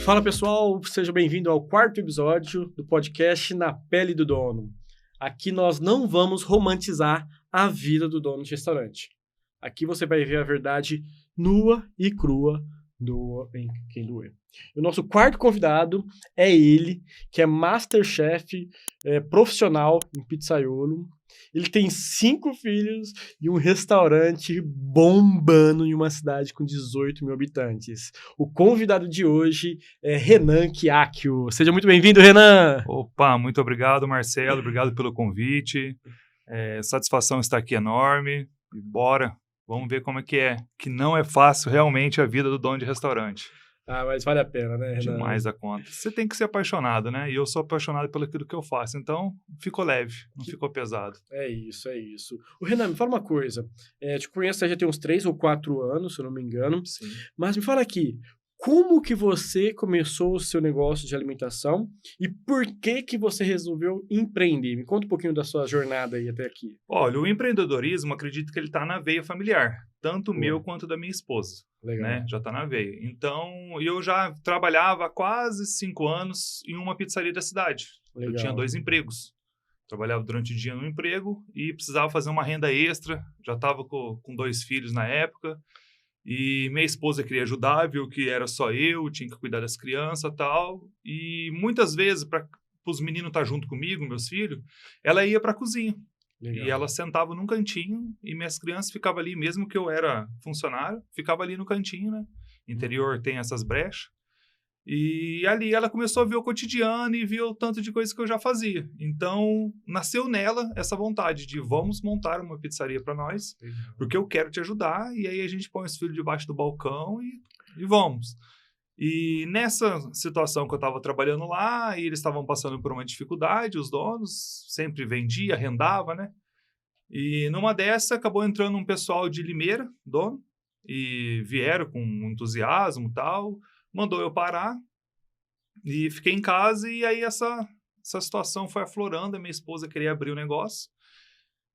Fala pessoal, seja bem-vindo ao quarto episódio do podcast Na Pele do Dono. Aqui nós não vamos romantizar a vida do dono de restaurante. Aqui você vai ver a verdade nua e crua, doa em quem doer. E o nosso quarto convidado é ele, que é Masterchef profissional em pizzaiolo. Ele tem 5 filhos e um restaurante bombando em uma cidade com 18 mil habitantes. O convidado de hoje é Renan Chiacchio. Seja muito bem-vindo, Renan! Opa, muito obrigado, Marcelo. Obrigado pelo convite. Satisfação estar aqui enorme. E bora, vamos ver como é, que não é fácil realmente a vida do dono de restaurante. Ah, mas vale a pena, né, Renan? Demais da conta. Você tem que ser apaixonado, né? E eu sou apaixonado pelo aquilo que eu faço. Então, ficou leve, não ficou pesado. É isso, é isso. O Renan, me fala uma coisa. Te conheço já tem uns 3 ou 4 anos, se eu não me engano. Sim. Mas me fala aqui, como que você começou o seu negócio de alimentação e por que você resolveu empreender? Me conta um pouquinho da sua jornada aí até aqui. Olha, o empreendedorismo, acredito que ele está na veia familiar. Tanto meu quanto da minha esposa. Legal. Né? Já está na veia. Então, eu já trabalhava há quase 5 anos em uma pizzaria da cidade. Legal. Eu tinha 2 empregos. Trabalhava durante o dia no emprego e precisava fazer uma renda extra. Já estava com 2 filhos na época. E minha esposa queria ajudar, viu que era só eu, tinha que cuidar das crianças e tal. E muitas vezes, para os meninos estar junto comigo, meus filhos, ela ia para a cozinha. Legal. E ela sentava num cantinho e minhas crianças ficavam ali, mesmo que eu era funcionário, ficava ali no cantinho, né? Interior tem essas brechas. E ali ela começou a ver o cotidiano e viu o tanto de coisa que eu já fazia. Então, nasceu nela essa vontade de vamos montar uma pizzaria para nós, porque eu quero te ajudar. E aí a gente põe os filhos debaixo do balcão e vamos. E nessa situação que eu estava trabalhando lá, e eles estavam passando por uma dificuldade, os donos, sempre vendia, arrendava, né? E numa dessa acabou entrando um pessoal de Limeira, dono, e vieram com entusiasmo e tal, mandou eu parar, e fiquei em casa, e aí essa situação foi aflorando, a minha esposa queria abrir o negócio,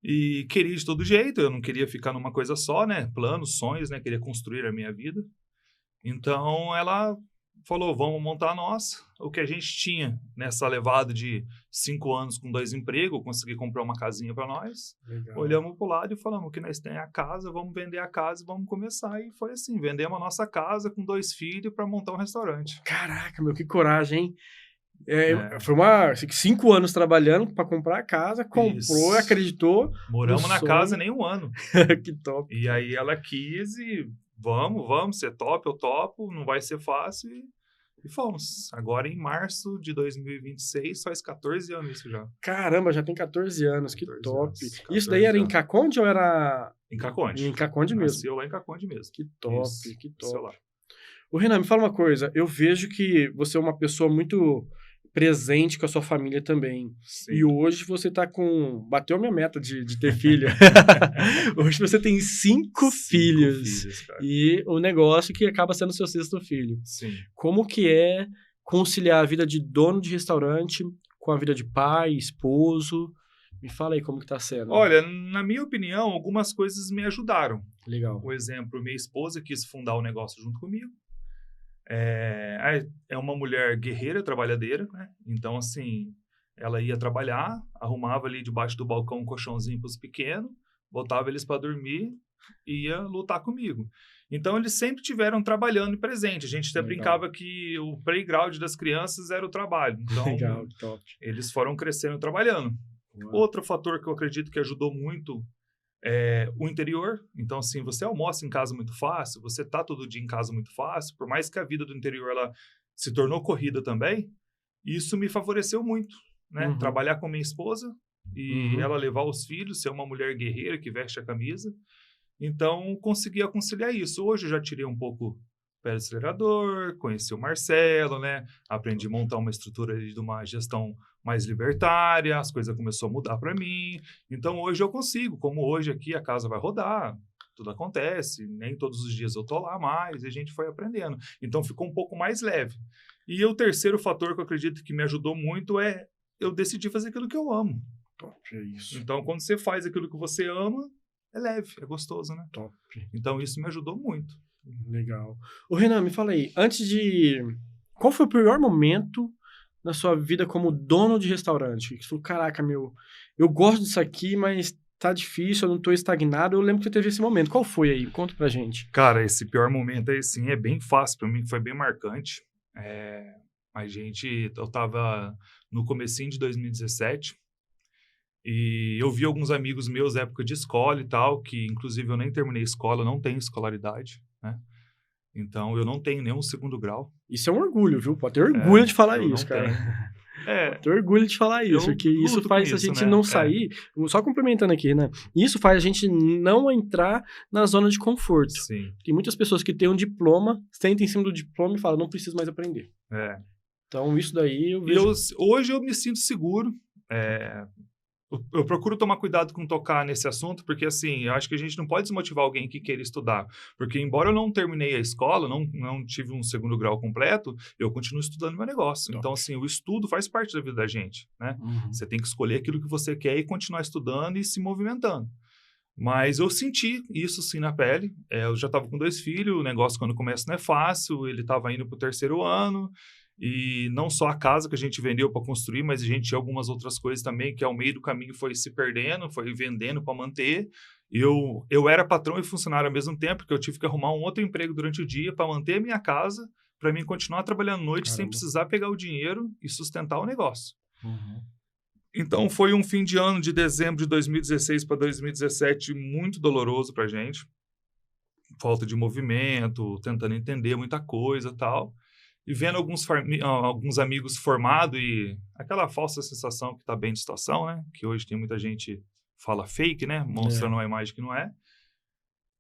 e queria de todo jeito, eu não queria ficar numa coisa só, né? Planos, sonhos, né? Queria construir a minha vida. Então, ela falou, vamos montar a nossa. O que a gente tinha nessa levada de 5 anos com 2 empregos, consegui comprar uma casinha para nós. Legal. Olhamos para o lado e falamos que nós temos a casa, vamos vender a casa e vamos começar. E foi assim, vendemos a nossa casa com 2 filhos para montar um restaurante. Caraca, meu, que coragem, hein? Foi 5 anos trabalhando para comprar a casa, comprou, isso. Acreditou. Moramos na casa nem 1 ano. Que top. E aí ela quis e... Vamos, você topa, eu topo, não vai ser fácil e fomos. Agora em março de 2026, faz 14 anos isso já. Caramba, já tem 14 anos, que 14 top. Anos, isso daí era em Caconde ou era... Em Caconde. Em Caconde mesmo. Nasceu lá em Caconde mesmo. Que top, isso, que top. Ô Renan, me fala uma coisa, eu vejo que você é uma pessoa muito presente com a sua família também. Sim. E hoje você tá bateu a minha meta de ter filho. Hoje você tem 5 filhos. Cara. E o negócio que acaba sendo seu 6º filho. Sim. Como que é conciliar a vida de dono de restaurante com a vida de pai, esposo? Me fala aí como que tá sendo. Olha, na minha opinião, algumas coisas me ajudaram. Legal. Por exemplo, minha esposa quis fundar o negócio junto comigo. É uma mulher guerreira, trabalhadeira, né? Então, assim, ela ia trabalhar, arrumava ali debaixo do balcão um colchãozinho para os pequenos, botava eles para dormir e ia lutar comigo. Então, eles sempre tiveram trabalhando e presente. A gente até brincava que o playground das crianças era o trabalho. Então, legal, top. Eles foram crescendo trabalhando. Uau. Outro fator que eu acredito que ajudou muito é o interior. Então, assim, você almoça em casa muito fácil, você tá todo dia em casa muito fácil, por mais que a vida do interior ela se tornou corrida também, isso me favoreceu muito, né? Uhum. Trabalhar com minha esposa e ela levar os filhos, ser uma mulher guerreira que veste a camisa. Então, consegui conciliar isso. Hoje eu já tirei um pouco o pé do acelerador, conheci o Marcelo, né? Aprendi a montar uma estrutura de uma gestão mais libertária, as coisas começaram a mudar para mim. Então, hoje eu consigo. Como hoje aqui a casa vai rodar, tudo acontece, nem todos os dias eu tô lá mais, e a gente foi aprendendo. Então, ficou um pouco mais leve. E o terceiro fator que eu acredito que me ajudou muito é eu decidi fazer aquilo que eu amo. Top, é isso. Então, quando você faz aquilo que você ama, é leve, é gostoso, né? Top. Então, isso me ajudou muito. Legal. Ô, Renan, me fala aí, antes de qual foi o pior momento na sua vida como dono de restaurante? Que você falou, caraca, eu gosto disso aqui, mas tá difícil, eu não tô estagnado. Eu lembro que você teve esse momento. Qual foi aí? Conta pra gente. Cara, esse pior momento aí, sim, é bem fácil para mim, foi bem marcante. Eu tava no comecinho de 2017 e eu vi alguns amigos meus, época de escola e tal, que inclusive eu nem terminei escola, eu não tenho escolaridade, né? Então eu não tenho nenhum segundo grau. Isso é um orgulho, viu? Pode ter orgulho de falar eu isso, não cara. tenho. É, Tenho orgulho de falar isso, eu porque isso luto faz com a isso, gente né? não sair, só complementando aqui, né? Isso faz a gente não entrar na zona de conforto. Sim. Tem muitas pessoas que têm um diploma, sentam em cima do diploma e falam, não preciso mais aprender. Então, isso daí eu vejo... Hoje eu me sinto seguro. Eu procuro tomar cuidado com tocar nesse assunto, porque assim, eu acho que a gente não pode desmotivar alguém que queira estudar. Porque embora eu não terminei a escola, não tive um segundo grau completo, eu continuo estudando meu negócio. Top. Então, assim, o estudo faz parte da vida da gente, né? Uhum. Você tem que escolher aquilo que você quer e continuar estudando e se movimentando. Mas eu senti isso sim na pele. Eu já estava com 2 filhos, o negócio quando começa não é fácil, ele estava indo para o 3º ano, e não só a casa que a gente vendeu para construir, mas a gente tinha algumas outras coisas também, que ao meio do caminho foi se perdendo, foi vendendo para manter. Eu era patrão e funcionário ao mesmo tempo, porque eu tive que arrumar um outro emprego durante o dia para manter a minha casa, para mim continuar trabalhando à noite sem precisar pegar o dinheiro e sustentar o negócio. Uhum. Então, foi um fim de ano de dezembro de 2016 para 2017 muito doloroso para a gente. Falta de movimento, tentando entender muita coisa e tal. E vendo alguns amigos formados e aquela falsa sensação que está bem de situação, né? Que hoje tem muita gente fala fake, né? Mostrando uma imagem que não é.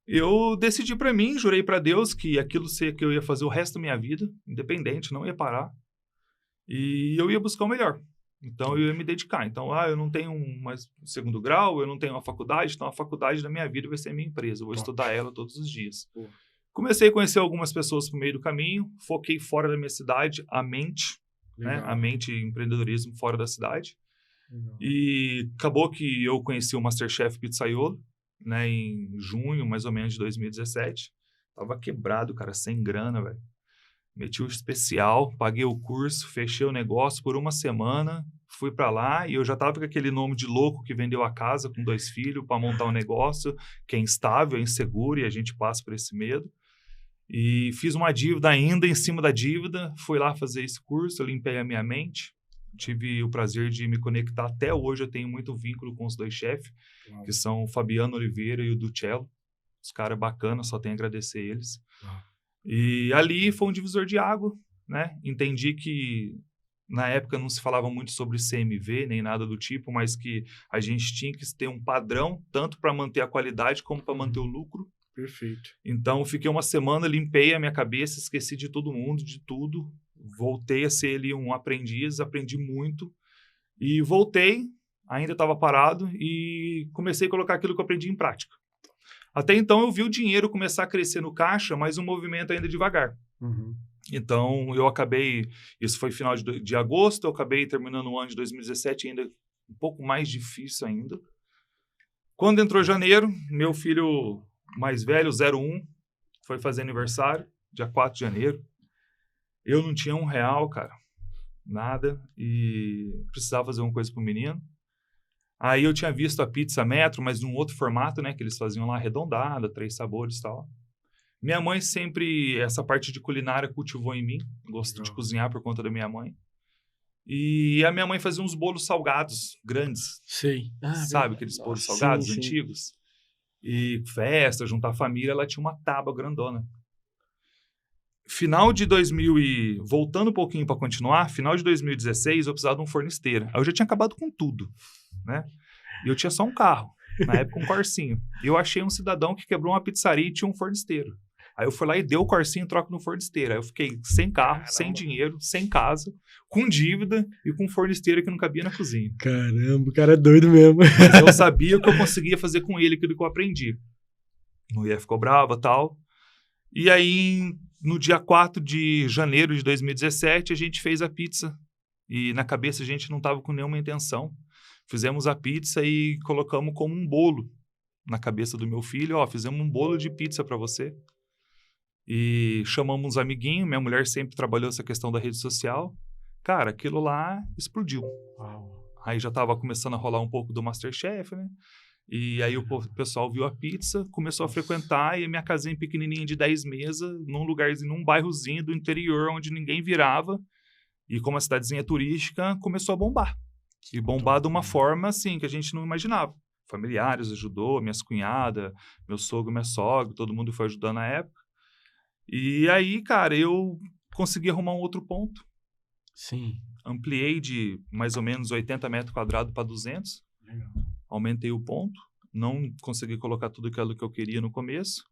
Eu decidi para mim, jurei para Deus que aquilo que eu ia fazer o resto da minha vida, independente, não ia parar. E eu ia buscar o melhor. Então, eu ia me dedicar. Então, eu não tenho mais segundo grau, eu não tenho uma faculdade, então a faculdade da minha vida vai ser a minha empresa. Eu vou estudar ela todos os dias. Comecei a conhecer algumas pessoas por meio do caminho, foquei fora da minha cidade, a mente, né? A mente e empreendedorismo fora da cidade. Legal. E acabou que eu conheci o Masterchef Pizzaiolo, né? Em junho, mais ou menos, de 2017. Tava quebrado, cara, sem grana, velho. Meti o especial, paguei o curso, fechei o negócio por uma semana, fui para lá e eu já tava com aquele nome de louco que vendeu a casa com 2 filhos para montar um negócio que é instável, é inseguro e a gente passa por esse medo. E fiz uma dívida ainda em cima da dívida, fui lá fazer esse curso, eu limpei a minha mente, tive o prazer de me conectar. Até hoje eu tenho muito vínculo com os 2 chefes, que são o Fabiano Oliveira e o Ducello. Os caras bacanas, só tenho a agradecer eles. E ali foi um divisor de água, né? Entendi que na época não se falava muito sobre CMV, nem nada do tipo, mas que a gente tinha que ter um padrão, tanto para manter a qualidade como para manter o lucro. Perfeito. Então, fiquei uma semana, limpei a minha cabeça, esqueci de todo mundo, de tudo. Voltei a ser ali um aprendiz, aprendi muito. E voltei, ainda estava parado, e comecei a colocar aquilo que eu aprendi em prática. Até então, eu vi o dinheiro começar a crescer no caixa, mas o movimento ainda devagar. Uhum. Então, eu acabei... Isso foi final de agosto, eu acabei terminando o ano de 2017 ainda um pouco mais difícil ainda. Quando entrou janeiro, meu filho mais velho, 01, foi fazer aniversário, dia 4 de janeiro. Eu não tinha R$1, cara. Nada. E precisava fazer uma coisa pro menino. Aí eu tinha visto a pizza metro, mas num outro formato, né? Que eles faziam lá arredondada, 3 sabores e tal. Minha mãe sempre, essa parte de culinária cultivou em mim. Gosto de cozinhar por conta da minha mãe. E a minha mãe fazia uns bolos salgados, grandes. Sei. Sabe aqueles bolos salgados sim. antigos? E festa, juntar a família, ela tinha uma tábua grandona. Final de 2000 e... Voltando um pouquinho para continuar, final de 2016, eu precisava de um forno esteira. Aí eu já tinha acabado com tudo, né? E eu tinha só um carro, na época um Corsinho. E eu achei um cidadão que quebrou uma pizzaria e tinha um forno esteiro. Aí eu fui lá e dei o Corsinho em troca no forno esteira. Aí eu fiquei sem carro, sem dinheiro, sem casa, com dívida e com um forno esteira que não cabia na cozinha. Caramba, o cara é doido mesmo. Mas eu sabia o que eu conseguia fazer com ele, aquilo que eu aprendi. Mulher ficou brava e tal. E aí, no dia 4 de janeiro de 2017, a gente fez a pizza. E na cabeça a gente não estava com nenhuma intenção. Fizemos a pizza e colocamos como um bolo na cabeça do meu filho. Ó, fizemos um bolo de pizza para você. E chamamos uns amiguinhos, minha mulher sempre trabalhou essa questão da rede social. Cara, aquilo lá explodiu. Uau. Aí já tava começando a rolar um pouco do MasterChef, né? E aí o pessoal viu a pizza, começou a frequentar, e a minha casinha pequenininha de 10 mesas, num lugarzinho, num bairrozinho do interior, onde ninguém virava, e como a cidadezinha é turística, começou a bombar. E bombar de uma forma, assim, que a gente não imaginava. Familiares ajudou, minhas cunhadas, meu sogro, minha sogra, todo mundo foi ajudando na época. E aí, cara, eu consegui arrumar um outro ponto. Sim. Ampliei de mais ou menos 80 metros quadrados para 200. Legal. Aumentei o ponto. Não consegui colocar tudo aquilo que eu queria no começo.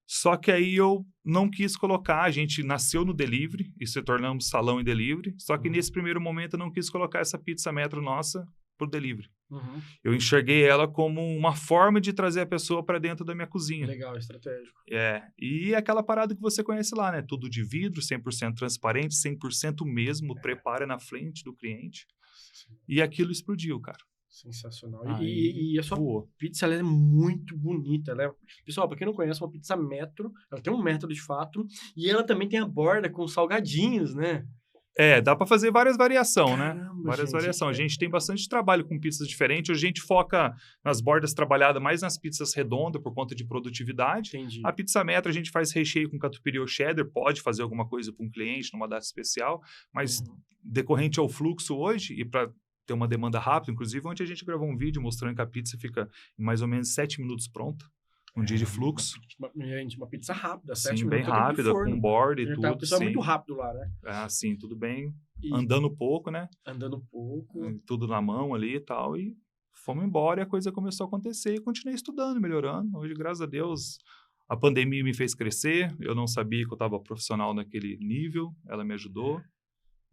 Só que aí eu não quis colocar. A gente nasceu no delivery e se tornamos salão em delivery. Só que nesse primeiro momento eu não quis colocar essa pizza metro nossa pro delivery. Uhum. Eu enxerguei ela como uma forma de trazer a pessoa para dentro da minha cozinha. Legal, estratégico. E aquela parada que você conhece lá, né? Tudo de vidro, 100% transparente, 100% mesmo, prepara na frente do cliente. E aquilo explodiu, cara. Sensacional. Aí, E a sua voou. pizza, ela é muito bonita. Pessoal, pra quem não conhece, uma pizza metro, ela tem um metro de fato, e ela também tem a borda com salgadinhos, né? Dá para fazer várias variações, né? Caramba, Várias gente. variações. A gente tem bastante trabalho com pizzas diferentes. A gente foca nas bordas trabalhadas mais nas pizzas redondas por conta de produtividade. Entendi. A pizza metro a gente faz recheio com catupiry ou cheddar. Pode fazer alguma coisa para um cliente numa data especial. Mas decorrente ao fluxo hoje e para ter uma demanda rápida, inclusive ontem a gente gravou um vídeo mostrando que a pizza fica em mais ou menos 7 minutos pronta. Um dia de fluxo. Uma pizza rápida, Sim, 7 bem minutos. rápida, com borda e tudo. O pessoal é sim. muito rápido lá, né? Sim, tudo bem. E Andando pouco, né? andando pouco. Tudo na mão ali e tal. E fomos embora e a coisa começou a acontecer. E continuei estudando, melhorando. Hoje, graças a Deus, a pandemia me fez crescer. Eu não sabia que eu estava profissional naquele nível. Ela me ajudou.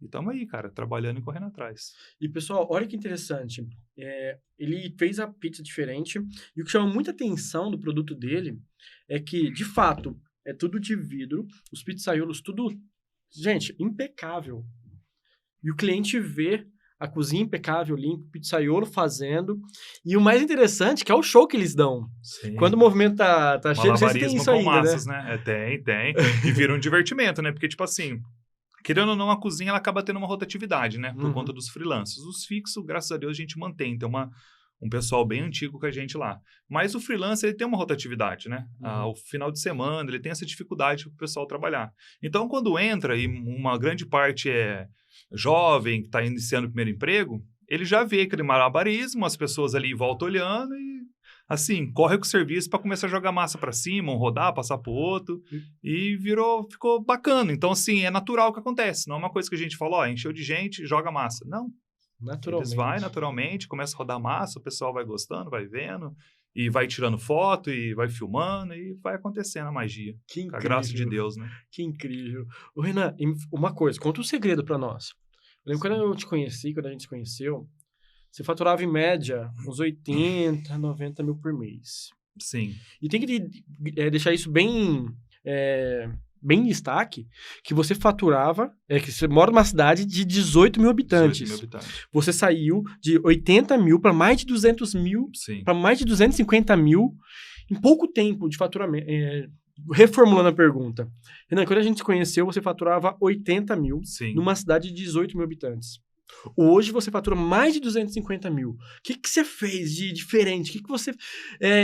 E estamos aí, cara, trabalhando e correndo atrás. E, pessoal, olha que interessante. Ele fez a pizza diferente. E o que chama muita atenção do produto dele é que, de fato, é tudo de vidro. Os pizzaiolos, tudo, gente, impecável. E o cliente vê a cozinha impecável, limpo, o pizzaiolo fazendo. E o mais interessante, que é o show que eles dão. Sim. Quando o movimento tá cheio, não sei se tem isso com ainda, massas, né? Tem. E vira um divertimento, né? Porque, tipo assim, querendo ou não, a cozinha ela acaba tendo uma rotatividade, né? Por conta dos freelancers. Os fixos, graças a Deus, a gente mantém. Tem um pessoal bem antigo com a gente lá. Mas o freelancer, ele tem uma rotatividade, né? O final de semana, ele tem essa dificuldade para o pessoal trabalhar. Então, quando entra, e uma grande parte é jovem, que está iniciando o primeiro emprego, ele já vê aquele malabarismo, as pessoas ali voltam olhando e, assim, corre com o serviço para começar a jogar massa para cima, rodar, passar para o outro, e ficou bacana. Então, assim, é natural o que acontece. Não é uma coisa que a gente fala, encheu de gente, joga massa. Não. Naturalmente. Eles vai naturalmente, começa a rodar massa, o pessoal vai gostando, vai vendo, e vai tirando foto, e vai filmando, e vai acontecendo a magia. Que incrível. Com a graça de Deus, né? Que incrível. Ô, Renan, uma coisa, conta um segredo para nós. Eu lembro quando eu te conheci, quando a gente se conheceu, você faturava em média uns 80, 90 mil por mês. Sim. E tem que deixar isso bem em destaque, que você faturava, que você mora numa cidade de 18 mil habitantes. 18 mil habitantes. Você saiu de 80 mil para mais de 200 mil, para mais de 250 mil, em pouco tempo de faturamento. Reformulando a pergunta. Renan, quando a gente se conheceu, você faturava 80 mil numa cidade de 18 mil habitantes. Hoje você fatura mais de 250 mil. O que você fez de diferente? O que você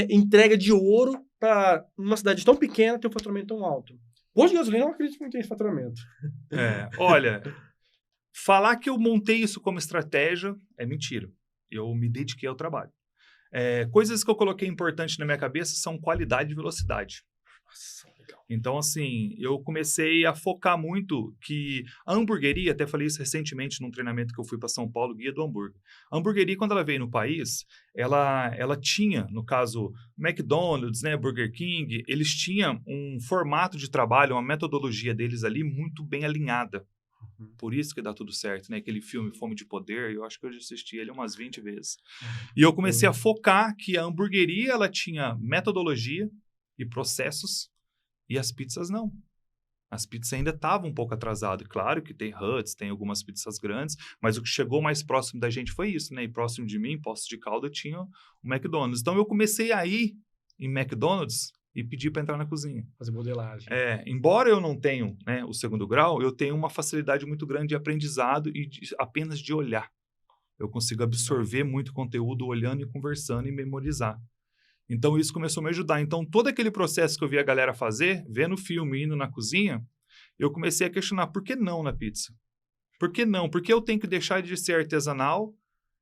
entrega de ouro para uma cidade tão pequena ter um faturamento tão alto? Posto de gasolina, eu não acredito que não tem esse faturamento. Olha, falar que eu montei isso como estratégia é mentira. Eu me dediquei ao trabalho. Coisas que eu coloquei importante na minha cabeça são qualidade e velocidade. Nossa, legal. Então, assim, eu comecei a focar muito que a hamburgueria, até falei isso recentemente num treinamento que eu fui para São Paulo, Guia do Hambúrguer. A hamburgueria, quando ela veio no país, ela tinha, no caso, McDonald's, né, Burger King, eles tinham um formato de trabalho, uma metodologia deles ali muito bem alinhada. Por isso que dá tudo certo, né? Aquele filme Fome de Poder, eu acho que eu já assisti ele umas 20 vezes. E eu comecei a focar que a hamburgueria, ela tinha metodologia e processos, e as pizzas não. As pizzas ainda estavam um pouco atrasadas. Claro que tem Hut's, tem algumas pizzas grandes, mas o que chegou mais próximo da gente foi isso, né? E próximo de mim, Poços de Caldas, tinha o McDonald's. Então, eu comecei a ir em McDonald's e pedir para entrar na cozinha. Fazer modelagem. Embora eu não tenha, né, o segundo grau, eu tenho uma facilidade muito grande de aprendizado e apenas de olhar. Eu consigo absorver muito conteúdo olhando e conversando e memorizar. Então, isso começou a me ajudar. Então, todo aquele processo que eu vi a galera fazer, vendo o filme, indo na cozinha, eu comecei a questionar, por que não na pizza? Por que não? Por que eu tenho que deixar de ser artesanal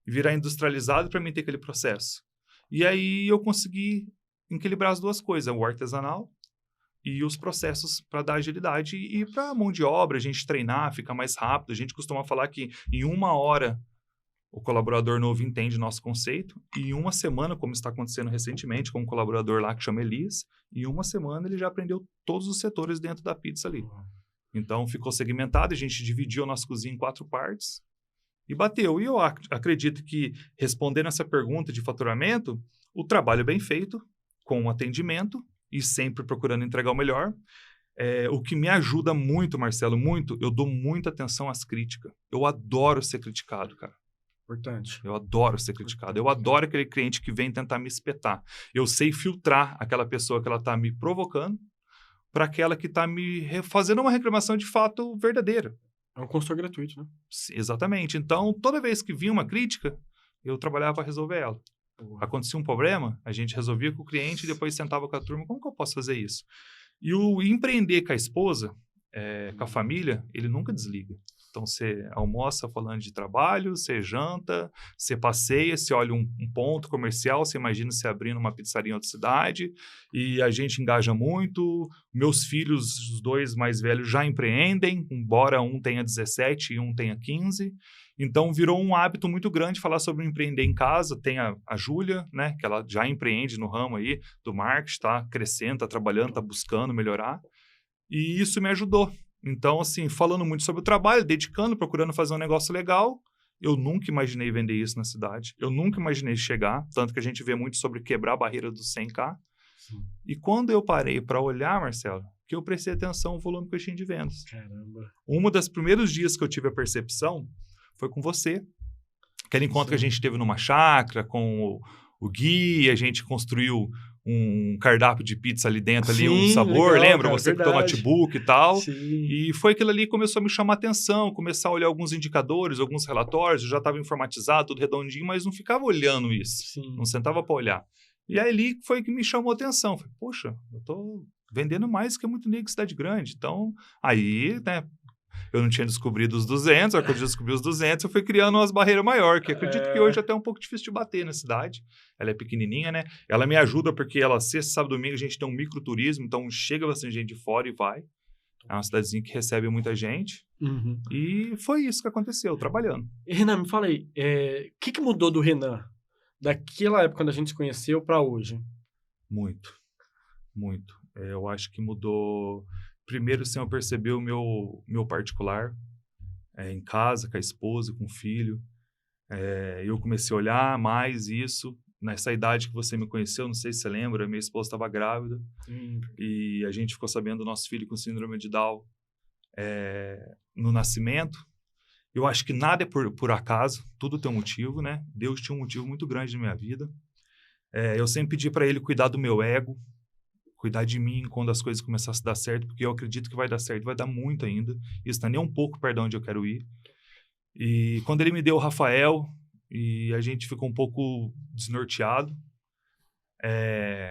e virar industrializado para mim ter aquele processo? E aí eu consegui equilibrar as duas coisas, o artesanal e os processos para dar agilidade e para a mão de obra, a gente treinar, ficar mais rápido. A gente costuma falar que em 1 hora o colaborador novo entende nosso conceito e em 1 semana, como está acontecendo recentemente com um colaborador lá que chama Elias, em 1 semana ele já aprendeu todos os setores dentro da pizza ali. Então ficou segmentado, a gente dividiu a nossa cozinha em 4 partes e bateu. E eu acredito que, respondendo essa pergunta de faturamento, o trabalho bem feito, com atendimento e sempre procurando entregar o melhor. O que me ajuda muito, Marcelo, muito, eu dou muita atenção às críticas. Eu adoro ser criticado, cara. Importante. Eu adoro ser criticado. Eu adoro aquele cliente que vem tentar me espetar. Eu sei filtrar aquela pessoa que ela está me provocando para aquela que está me fazendo uma reclamação de fato verdadeira. É um consultor gratuito, né? Exatamente. Então, toda vez que vinha uma crítica, eu trabalhava para resolver ela. Acontecia um problema, a gente resolvia com o cliente e depois sentava com a turma, como que eu posso fazer isso? E o empreender com a esposa, com a família, ele nunca desliga. Então, você almoça falando de trabalho, você janta, você passeia, você olha um ponto comercial, você imagina você abrindo uma pizzaria em outra cidade, e a gente engaja muito. Meus filhos, os 2 mais velhos, já empreendem, embora um tenha 17 e um tenha 15. Então, virou um hábito muito grande falar sobre empreender em casa. Tem a Júlia, né, que ela já empreende no ramo aí do marketing, está crescendo, está trabalhando, está buscando melhorar. E isso me ajudou. Então, assim, falando muito sobre o trabalho, dedicando, procurando fazer um negócio legal, eu nunca imaginei vender isso na cidade. Eu nunca imaginei chegar, tanto que a gente vê muito sobre quebrar a barreira dos 100K. Sim. E quando eu parei para olhar, Marcelo, que eu prestei atenção no volume que eu tinha de vendas. Caramba. Um dos primeiros dias que eu tive a percepção foi com você. Aquele encontro que a gente teve numa chácara com o Gui, a gente construiu um cardápio de pizza ali dentro, ali, um sabor, legal, lembra? Cara, você com o notebook e tal. Sim. E foi aquilo ali que começou a me chamar a atenção, começar a olhar alguns indicadores, alguns relatórios, eu já estava informatizado, tudo redondinho, mas não ficava olhando isso. Sim. Não sentava para olhar. E aí ali foi que me chamou a atenção. Falei, poxa, eu tô vendendo mais que muito nego em cidade grande. Então, aí, né, eu não tinha descobrido os 200, quando eu descobri os 200, eu fui criando umas barreiras maiores, que acredito que hoje até é um pouco difícil de bater na cidade. Ela é pequenininha, né? Ela me ajuda porque ela, sexta, sábado, domingo, a gente tem um microturismo, então chega bastante gente de fora e vai. É uma cidadezinha que recebe muita gente. Uhum. E foi isso que aconteceu, trabalhando. E, Renan, me fala aí, o que mudou do Renan daquela época quando a gente se conheceu para hoje? Muito, muito. Eu acho que mudou... Primeiro, assim, eu percebi o meu particular, em casa, com a esposa, com o filho. Eu comecei a olhar mais isso. Nessa idade que você me conheceu, não sei se você lembra, minha esposa estava grávida. E a gente ficou sabendo do nosso filho com síndrome de Down no nascimento. Eu acho que nada é por acaso, tudo tem um motivo, né? Deus tinha um motivo muito grande na minha vida. Eu sempre pedi para ele cuidar do meu ego, cuidar de mim quando as coisas começassem a dar certo, porque eu acredito que vai dar certo, vai dar muito ainda. Isso não é nem um pouco perto de onde eu quero ir. E quando ele me deu o Rafael, e a gente ficou um pouco desnorteado,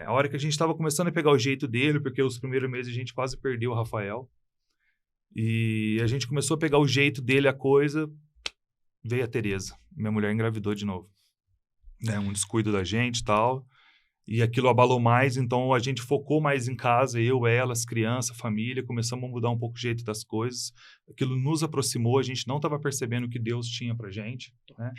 a hora que a gente estava começando a pegar o jeito dele, porque os primeiros meses a gente quase perdeu o Rafael, e a gente começou a pegar o jeito dele, a coisa, veio a Tereza. Minha mulher engravidou de novo. Um descuido da gente e tal. E aquilo abalou mais, então a gente focou mais em casa, eu, ela, as crianças, a família, começamos a mudar um pouco o jeito das coisas. Aquilo nos aproximou, a gente não estava percebendo o que Deus tinha pra gente, né?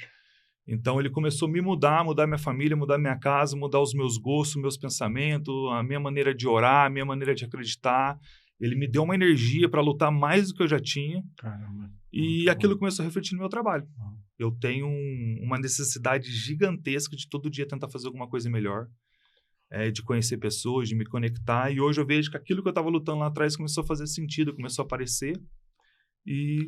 Então ele começou a me mudar minha família, mudar minha casa, mudar os meus gostos, meus pensamentos, a minha maneira de orar, a minha maneira de acreditar. Ele me deu uma energia para lutar mais do que eu já tinha. Caramba. E aquilo começou a refletir no meu trabalho. Eu tenho uma necessidade gigantesca de todo dia tentar fazer alguma coisa melhor. De conhecer pessoas, de me conectar, e hoje eu vejo que aquilo que eu estava lutando lá atrás começou a fazer sentido, começou a aparecer, e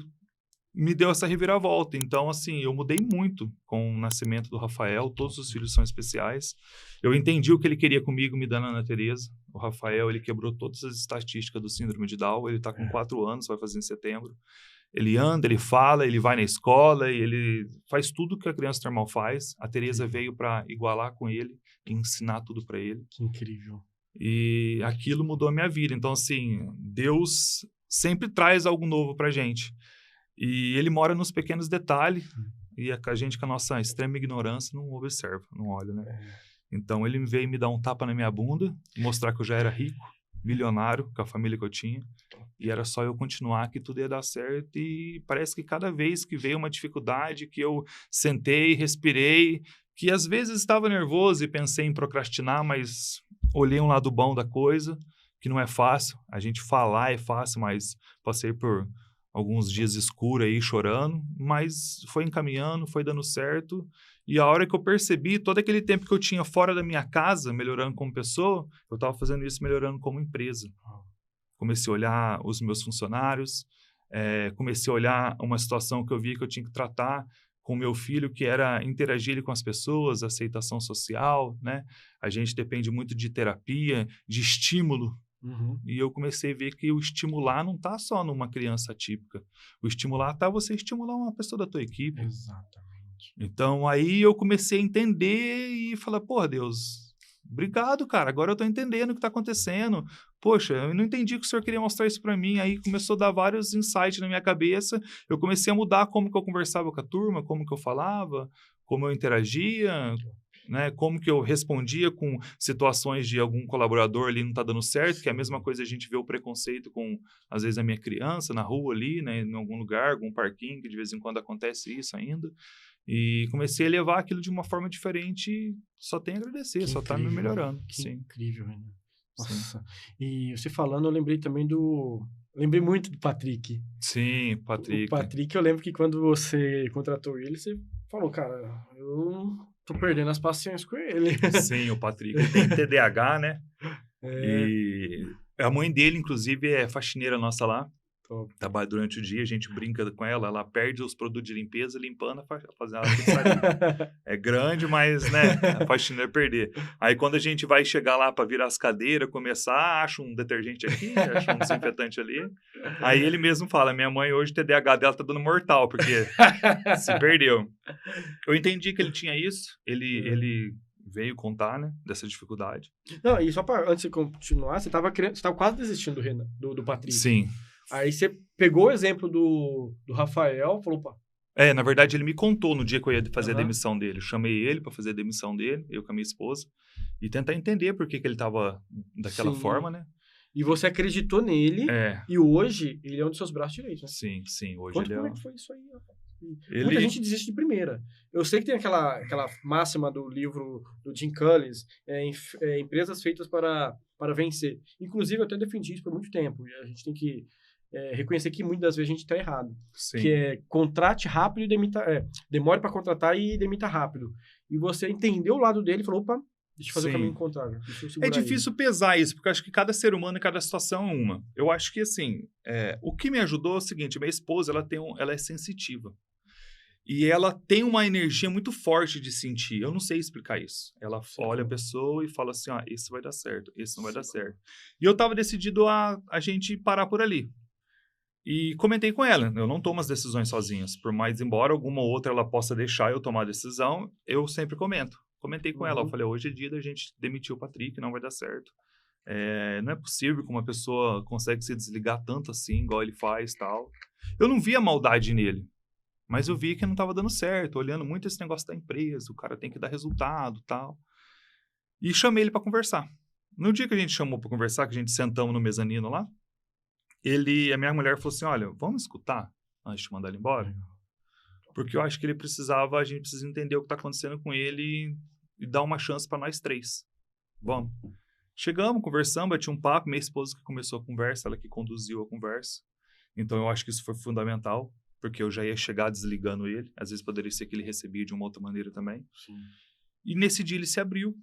me deu essa reviravolta. Então, assim, eu mudei muito com o nascimento do Rafael. Todos os filhos são especiais. Eu entendi o que ele queria comigo, me dando a Ana Tereza. O Rafael, ele quebrou todas as estatísticas do síndrome de Down. Ele está com 4 anos, vai fazer em setembro. Ele anda, ele fala, ele vai na escola, ele faz tudo que a criança normal faz. A Tereza veio para igualar com ele e ensinar tudo para ele. Que incrível. E aquilo mudou a minha vida. Então, assim, Deus sempre traz algo novo pra gente. E ele mora nos pequenos detalhes. E a gente, com a nossa extrema ignorância, não observa, não olha, né? Então, ele veio me dar um tapa na minha bunda, mostrar que eu já era rico, milionário, com a família que eu tinha. E era só eu continuar que tudo ia dar certo. E parece que cada vez que veio uma dificuldade, que eu sentei, respirei, que às vezes estava nervoso e pensei em procrastinar, mas olhei um lado bom da coisa, que não é fácil. A gente falar é fácil, mas passei por alguns dias escuros aí, chorando, mas foi encaminhando, foi dando certo. E a hora que eu percebi, todo aquele tempo que eu tinha fora da minha casa, melhorando como pessoa, eu estava fazendo isso melhorando como empresa. Comecei a olhar os meus funcionários, comecei a olhar uma situação que eu via que eu tinha que tratar com o meu filho, que era interagir com as pessoas, aceitação social, né? A gente depende muito de terapia, de estímulo. E eu comecei a ver que o estimular não está só numa criança atípica. O estimular está você estimular uma pessoa da tua equipe. Exatamente. Então, aí eu comecei a entender e falar, pô, Deus, obrigado, cara. Agora eu estou entendendo o que está acontecendo. Poxa, eu não entendi que o senhor queria mostrar isso para mim. Aí começou a dar vários insights na minha cabeça. Eu comecei a mudar como que eu conversava com a turma, como que eu falava, como eu interagia, né? Como que eu respondia com situações de algum colaborador ali não tá dando certo, que é a mesma coisa a gente vê o preconceito com, às vezes, a minha criança na rua ali, né? Em algum lugar, algum parquinho, que de vez em quando acontece isso ainda. E comecei a levar aquilo de uma forma diferente e só tenho a agradecer, só tá me melhorando. Que sim. incrível, né? Nossa. Sim. E você falando, eu lembrei também Lembrei muito do Patrick. Sim, Patrick. O Patrick, eu lembro que quando você contratou ele, você falou, cara, eu tô perdendo as paciências com ele. Sim, o Patrick. Ele tem TDAH, né? E a mãe dele, inclusive, é faxineira nossa lá. Top. Trabalha durante o dia, a gente brinca com ela, ela perde os produtos de limpeza limpando fazendo a pizzaria. É grande, mas, né, a faxineira perder. Aí quando a gente vai chegar lá para virar as cadeiras, começar, acha um detergente aqui, acha um desinfetante ali. Aí ele mesmo fala, minha mãe hoje o TDAH dela tá dando mortal, porque se perdeu. Eu entendi que ele tinha isso, ele veio contar, né, dessa dificuldade. Não, e só para antes de continuar, você tava quase desistindo do Patrick. Sim. Aí você pegou o exemplo do Rafael, falou, opa. Na verdade, ele me contou no dia que eu ia fazer a demissão dele. Eu chamei ele para fazer a demissão dele, eu com a minha esposa, e tentar entender por que ele estava daquela forma, né? E você acreditou nele, e hoje ele é um dos seus braços direitos, né? Sim, sim. Hoje Conta ele como é... é que foi isso aí, rapaz. Muita gente desiste de primeira. Eu sei que tem aquela máxima do livro do Jim Collins, empresas feitas para vencer. Inclusive, eu até defendi isso por muito tempo. E a gente tem que reconhecer que muitas das vezes a gente está errado. Sim. Que é contrate rápido e demita... demore para contratar e demita rápido. E você entendeu o lado dele e falou, opa, deixa eu fazer o caminho contrário. É difícil pesar isso, porque eu acho que cada ser humano e cada situação é uma. Eu acho que, assim, o que me ajudou é o seguinte, minha esposa, ela é sensitiva. E ela tem uma energia muito forte de sentir. Eu não sei explicar isso. Ela olha a pessoa e fala assim, esse vai dar certo, esse não vai dar certo. E eu estava decidido a gente parar por ali. E comentei com ela, eu não tomo as decisões sozinhas. Por mais, embora alguma outra ela possa deixar eu tomar a decisão, eu sempre comento. Comentei com ela, eu falei, hoje é dia da gente demitir o Patrick, não vai dar certo. Não é possível que uma pessoa consegue se desligar tanto assim, igual ele faz e tal. Eu não via maldade nele, mas eu vi que não estava dando certo, olhando muito esse negócio da empresa, o cara tem que dar resultado e tal. E chamei ele para conversar. No dia que a gente chamou para conversar, que a gente sentamos no mezanino lá, a minha mulher falou assim, olha, vamos escutar antes de mandar ele embora? Porque eu acho que a gente precisa entender o que está acontecendo com ele e dar uma chance para nós 3. Vamos. Chegamos, conversamos, bati um papo, minha esposa que começou a conversa, ela que conduziu a conversa. Então eu acho que isso foi fundamental, porque eu já ia chegar desligando ele. Às vezes poderia ser que ele recebia de uma outra maneira também. Sim. E nesse dia ele se abriu.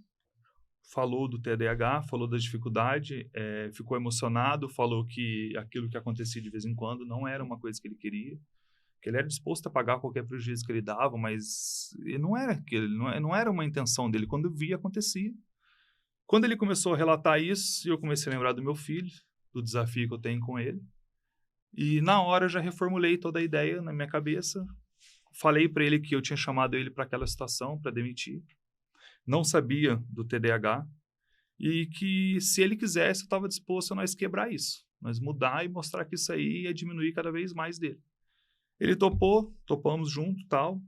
Falou do TDAH, falou da dificuldade, ficou emocionado, falou que aquilo que acontecia de vez em quando não era uma coisa que ele queria. que ele era disposto a pagar qualquer prejuízo que ele dava, mas não era aquilo, não era uma intenção dele. Quando eu via, acontecia. Quando ele começou a relatar isso, eu comecei a lembrar do meu filho, do desafio que eu tenho com ele. E na hora eu já reformulei toda a ideia na minha cabeça. Falei para ele que eu tinha chamado ele para aquela situação, para demitir. Não sabia do TDAH. E que se ele quisesse, eu estava disposto a nós quebrar isso. Nós mudar e mostrar que isso aí ia diminuir cada vez mais dele. Ele topamos junto e tal.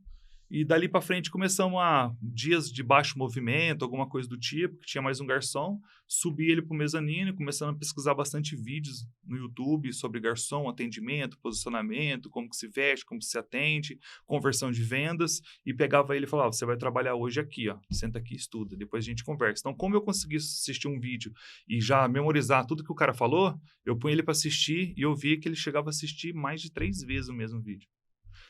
E dali para frente começamos a dias de baixo movimento, alguma coisa do tipo, que tinha mais um garçom. Subi ele para o mezanino, começando a pesquisar bastante vídeos no YouTube sobre garçom, atendimento, posicionamento, como que se veste, como que se atende, conversão de vendas. E pegava ele e falava, você vai trabalhar hoje aqui, ó, senta aqui, estuda, depois a gente conversa. Então, como eu consegui assistir um vídeo e já memorizar tudo que o cara falou, eu punha ele para assistir e eu via que ele chegava a assistir mais de 3 vezes o mesmo vídeo.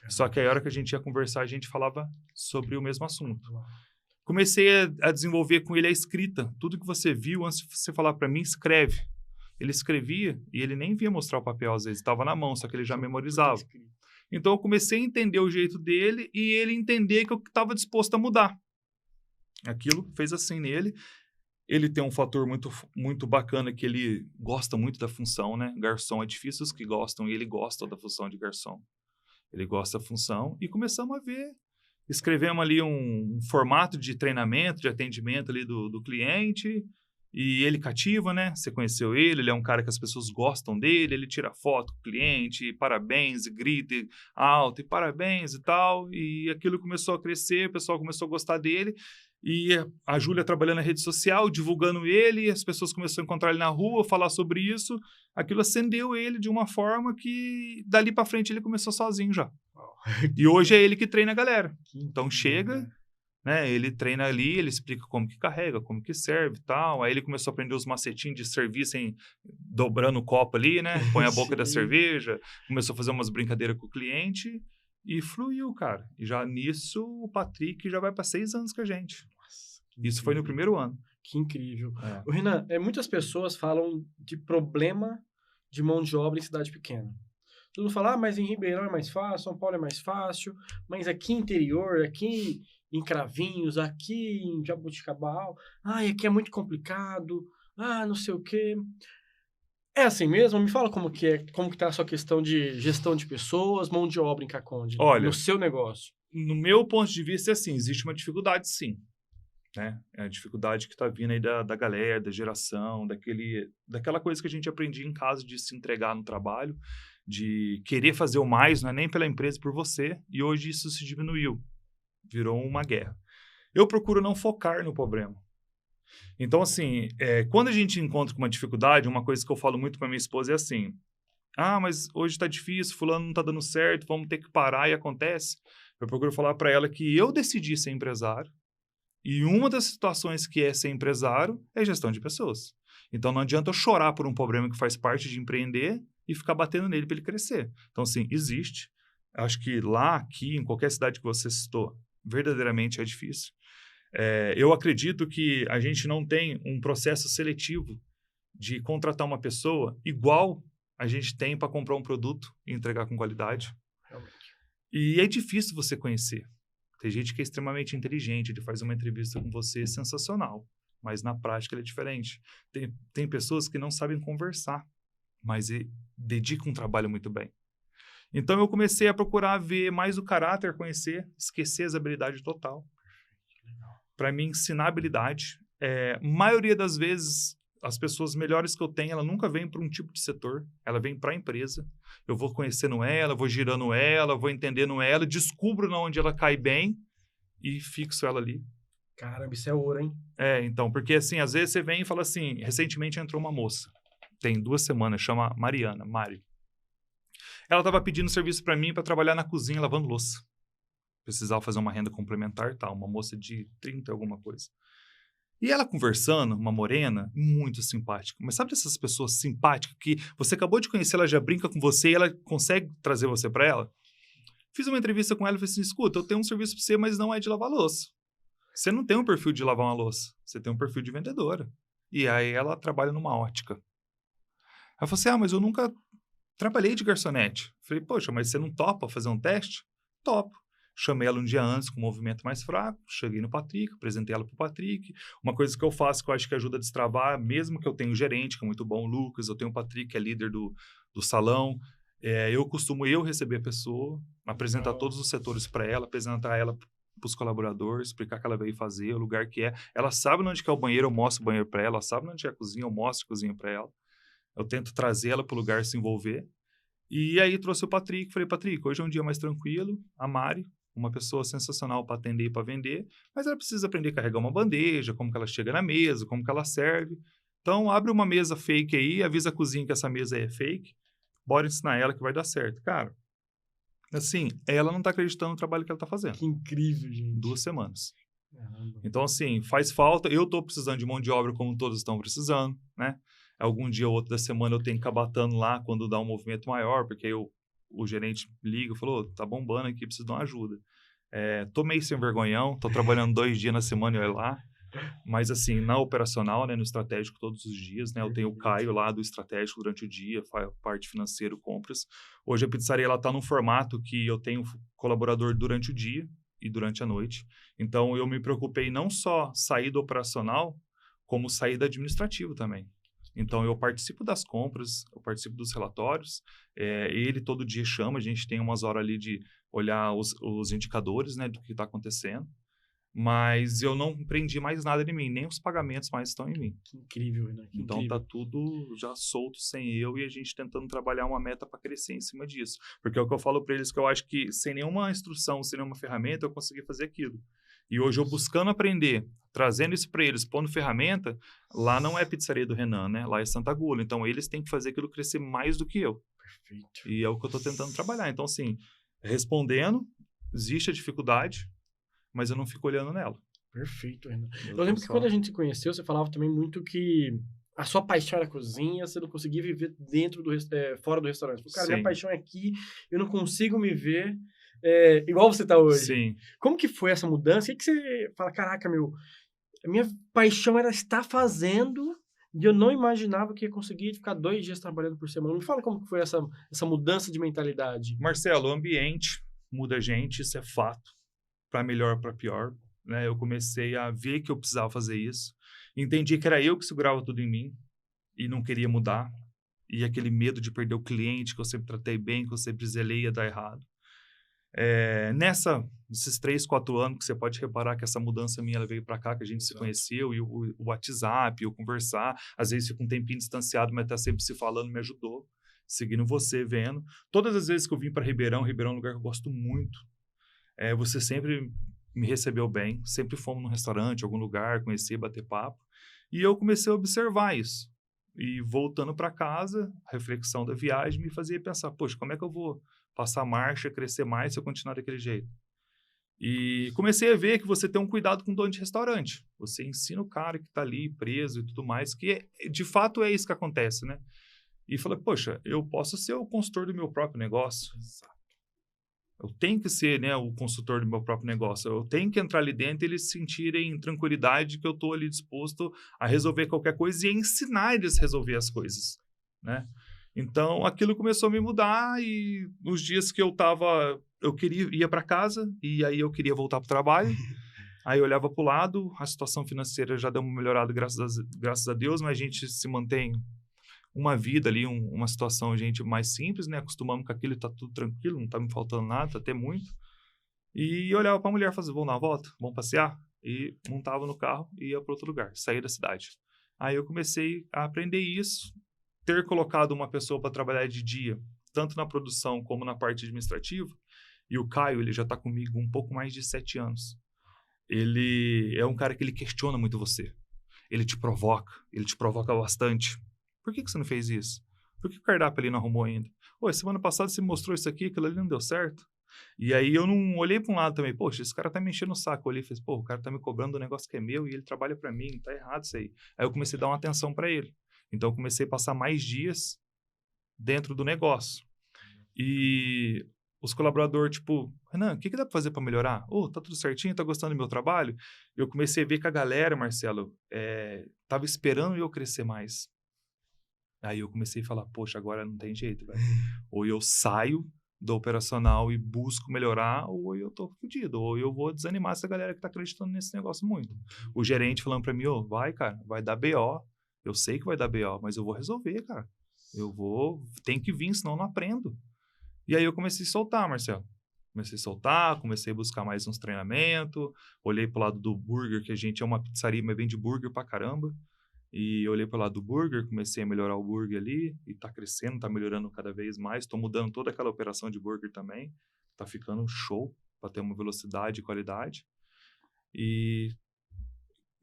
Só que aí, a hora que a gente ia conversar, a gente falava sobre o mesmo assunto. Comecei a desenvolver com ele a escrita. Tudo que você viu, antes de você falar para mim, escreve. Ele escrevia e ele nem via mostrar o papel, às vezes. Estava na mão, só que ele já memorizava. Então, eu comecei a entender o jeito dele e ele entender que eu estava disposto a mudar. Aquilo fez assim nele. Ele tem um fator muito, muito bacana que ele gosta muito da função, né? Garçom é difícil os que gostam e ele gosta da função de garçom. Ele gosta da função e começamos a ver. Escrevemos ali um formato de treinamento, de atendimento ali do cliente e ele cativa, né? Você conheceu ele é um cara que as pessoas gostam dele, ele tira foto com o cliente, parabéns, e grita alto, e parabéns e tal. E aquilo começou a crescer, o pessoal começou a gostar dele. E a Júlia trabalhando na rede social, divulgando ele, as pessoas começaram a encontrar ele na rua, falar sobre isso. Aquilo acendeu ele de uma forma que, dali para frente, ele começou sozinho já. E hoje é ele que treina a galera. Então chega, né? Ele treina ali, ele explica como que carrega, como que serve e tal. Aí ele começou a aprender os macetinhos de servir sem dobrando o copo ali, né? Põe a boca da cerveja. Começou a fazer umas brincadeiras com o cliente. E fluiu, cara. E já nisso, o Patrick já vai para 6 anos com a gente. Nossa, isso foi no primeiro ano. Que incrível. O Renan, muitas pessoas falam de problema de mão de obra em cidade pequena. Todo mundo fala, mas em Ribeirão é mais fácil, São Paulo é mais fácil, mas aqui interior, aqui em Cravinhos, aqui em Jaboticabal, aqui é muito complicado, não sei o quê. É assim mesmo? Me fala como que tá a sua questão de gestão de pessoas, mão de obra em Caconde, no seu negócio. No meu ponto de vista, é assim, existe uma dificuldade, sim. Né? É a dificuldade que está vindo aí da galera, da geração, daquela coisa que a gente aprendia em casa de se entregar no trabalho, de querer fazer o mais, não é nem pela empresa, por você, e hoje isso se diminuiu. Virou uma guerra. Eu procuro não focar no problema. Então, assim, quando a gente encontra com uma dificuldade, uma coisa que eu falo muito para minha esposa é assim, mas hoje está difícil, fulano não está dando certo, vamos ter que parar, e acontece. Eu procuro falar para ela que eu decidi ser empresário, e uma das situações que é ser empresário é gestão de pessoas. Então, não adianta eu chorar por um problema que faz parte de empreender e ficar batendo nele para ele crescer. Então, assim, existe. Acho que lá, aqui, em qualquer cidade que você citou, verdadeiramente é difícil. Eu acredito que a gente não tem um processo seletivo de contratar uma pessoa igual a gente tem para comprar um produto e entregar com qualidade. Realmente. E é difícil você conhecer. Tem gente que é extremamente inteligente, ele faz uma entrevista com você sensacional, mas na prática ele é diferente. Tem pessoas que não sabem conversar, mas dedicam um trabalho muito bem. Então eu comecei a procurar ver mais o caráter, conhecer, esquecer as habilidades total. Para mim, ensinar habilidade. Maioria das vezes, as pessoas melhores que eu tenho, ela nunca vem para um tipo de setor, ela vem para a empresa. Eu vou conhecendo ela, vou girando ela, vou entendendo ela, descubro onde ela cai bem e fixo ela ali. Caramba, isso é ouro, hein? Então, porque assim, às vezes você vem e fala assim, recentemente entrou uma moça, tem 2 semanas, chama Mariana, Mari. Ela estava pedindo serviço para mim para trabalhar na cozinha lavando louça. Precisava fazer uma renda complementar e tal, uma moça de 30 alguma coisa. E ela conversando, uma morena, muito simpática. Mas sabe dessas pessoas simpáticas que você acabou de conhecer, ela já brinca com você e ela consegue trazer você para ela? Fiz uma entrevista com ela e falei assim, escuta, eu tenho um serviço para você, mas não é de lavar louça. Você não tem um perfil de lavar uma louça, você tem um perfil de vendedora. E aí ela trabalha numa ótica. Ela falou assim, mas eu nunca Trabalhei de garçonete. Falei, poxa, mas você não topa fazer um teste? Topo. Chamei ela um dia antes com um movimento mais fraco, cheguei no Patrick, apresentei ela pro Patrick. Uma coisa que eu faço que eu acho que ajuda a destravar, mesmo que eu tenha um gerente, que é muito bom, o Lucas, eu tenho o Patrick, que é líder do salão, eu costumo receber a pessoa, apresentar todos os setores para ela, apresentar ela para os colaboradores, explicar o que ela veio fazer, o lugar que é. Ela sabe onde que é o banheiro, eu mostro o banheiro para ela, ela sabe onde é a cozinha, eu mostro a cozinha para ela. Eu tento trazer ela para o lugar se envolver. E aí trouxe o Patrick, falei, Patrick, hoje é um dia mais tranquilo, a Mari, uma pessoa sensacional para atender e para vender, mas ela precisa aprender a carregar uma bandeja, como que ela chega na mesa, como que ela serve. Então, abre uma mesa fake aí, avisa a cozinha que essa mesa é fake, bora ensinar ela que vai dar certo. Cara, assim, ela não tá acreditando no trabalho que ela tá fazendo. Que incrível, gente. 2 semanas. Caramba. Então, assim, faz falta. Eu tô precisando de mão de obra como todos estão precisando, né? Algum dia ou outro da semana eu tenho que acabar batendo lá quando dá um movimento maior, porque aí o gerente liga e falou, tá bombando aqui, preciso de uma ajuda. Tô meio sem vergonhão, tô trabalhando 2 dias na semana e olha lá. Mas, assim, na operacional, né, no estratégico todos os dias, né? Eu tenho o Caio lá do estratégico durante o dia, faz parte financeira, compras. Hoje a pizzaria, ela tá num formato que eu tenho colaborador durante o dia e durante a noite. Então, eu me preocupei não só sair do operacional, como sair do administrativo também. Então, eu participo das compras, eu participo dos relatórios, ele todo dia chama, a gente tem umas horas ali de olhar os indicadores, né, do que está acontecendo, mas eu não prendi mais nada em mim, nem os pagamentos mais estão em mim. Que incrível, Renan. Que Então, incrível. tá tudo já solto, sem eu, e a gente tentando trabalhar uma meta para crescer em cima disso. Porque é o que eu falo para eles, que eu acho que sem nenhuma instrução, sem nenhuma ferramenta, eu consegui fazer aquilo. E hoje eu buscando aprender, trazendo isso para eles, pondo ferramenta, lá não é pizzaria do Renan, né? Lá é Santa Gula. Então, eles têm que fazer aquilo crescer mais do que eu. Perfeito. E é o que eu estou tentando trabalhar. Então, assim, respondendo, existe a dificuldade, mas eu não fico olhando nela. Perfeito, Renan. Eu tô lembro que só- quando a gente se conheceu, você falava também muito que a sua paixão era a cozinha, você não conseguia viver fora do restaurante. Cara, minha Sim. paixão é aqui, eu não consigo me ver igual você tá hoje. Sim. Como que foi essa mudança? O que você fala, caraca, a minha paixão era estar fazendo e eu não imaginava que ia conseguir ficar 2 dias trabalhando por semana. Me fala como que foi essa mudança de mentalidade. Marcelo, o ambiente muda a gente, isso é fato, para melhor, para pior. Né? Eu comecei a ver que eu precisava fazer isso. Entendi que era eu que segurava tudo em mim e não queria mudar. E aquele medo de perder o cliente, que eu sempre tratei bem, que eu sempre zelei, ia dar errado. Nesses 3, 4 anos que você pode reparar que essa mudança minha ela veio para cá, que a gente se conheceu, e o WhatsApp, o conversar, às vezes fica um tempinho distanciado, mas tá sempre se falando, me ajudou. Seguindo você, vendo. Todas as vezes que eu vim para Ribeirão é um lugar que eu gosto muito. Você sempre me recebeu bem, sempre fomos num restaurante, algum lugar, conhecer, bater papo. E eu comecei a observar isso. E voltando para casa, a reflexão da viagem me fazia pensar, poxa, como é que eu vou passar marcha, crescer mais se eu continuar daquele jeito? E comecei a ver que você tem um cuidado com o dono de restaurante. Você ensina o cara que está ali preso e tudo mais, que de fato é isso que acontece, né? E falei, poxa, eu posso ser o consultor do meu próprio negócio. Eu tenho que ser, né, o consultor do meu próprio negócio. Eu tenho que entrar ali dentro e eles sentirem tranquilidade que eu estou ali disposto a resolver qualquer coisa e a ensinar eles a resolver as coisas, né? Então, aquilo começou a me mudar e nos dias que eu ia para casa e aí eu queria voltar para o trabalho. Aí eu olhava para o lado, a situação financeira já deu uma melhorada, graças a Deus, mas a gente se mantém uma vida ali, uma situação, gente, mais simples, né? Acostumamos com aquilo e tá tudo tranquilo, não tá me faltando nada, tá até muito. E eu olhava pra mulher e falava, vamos dar uma volta? Vamos passear? E montava no carro e ia para outro lugar, saía da cidade. Aí eu comecei a aprender isso, ter colocado uma pessoa para trabalhar de dia, tanto na produção como na parte administrativa. E o Caio, ele já tá comigo um pouco mais de 7 anos. Ele é um cara que ele questiona muito você. Ele te provoca bastante. Por que você não fez isso? Por que o cardápio ali não arrumou ainda? Pô, semana passada você me mostrou isso aqui, aquilo ali não deu certo. E aí eu não olhei para um lado também, poxa, esse cara tá me enchendo o saco. Eu olhei e falei, pô, o cara tá me cobrando um negócio que é meu e ele trabalha para mim, tá errado isso aí. Aí eu comecei a dar uma atenção para ele. Então eu comecei a passar mais dias dentro do negócio. E os colaboradores, tipo, Renan, o que dá para fazer para melhorar? Tá tudo certinho, tá gostando do meu trabalho? Eu comecei a ver que a galera, Marcelo, tava esperando eu crescer mais. Aí eu comecei a falar, poxa, agora não tem jeito, velho. Ou eu saio do operacional e busco melhorar, ou eu tô fodido, ou eu vou desanimar essa galera que tá acreditando nesse negócio muito. O gerente falando pra mim, vai, cara, vai dar BO. Eu sei que vai dar BO, mas eu vou resolver, cara. Tem que vir, senão eu não aprendo. E aí eu comecei a soltar, Marcelo. Comecei a buscar mais uns treinamentos, olhei pro lado do burger, que a gente é uma pizzaria, mas vende burger pra caramba. E olhei pro lado do burger, comecei a melhorar o burger ali, e tá crescendo, tá melhorando cada vez mais. Tô mudando toda aquela operação de burger também. Tá ficando um show para ter uma velocidade e qualidade. E,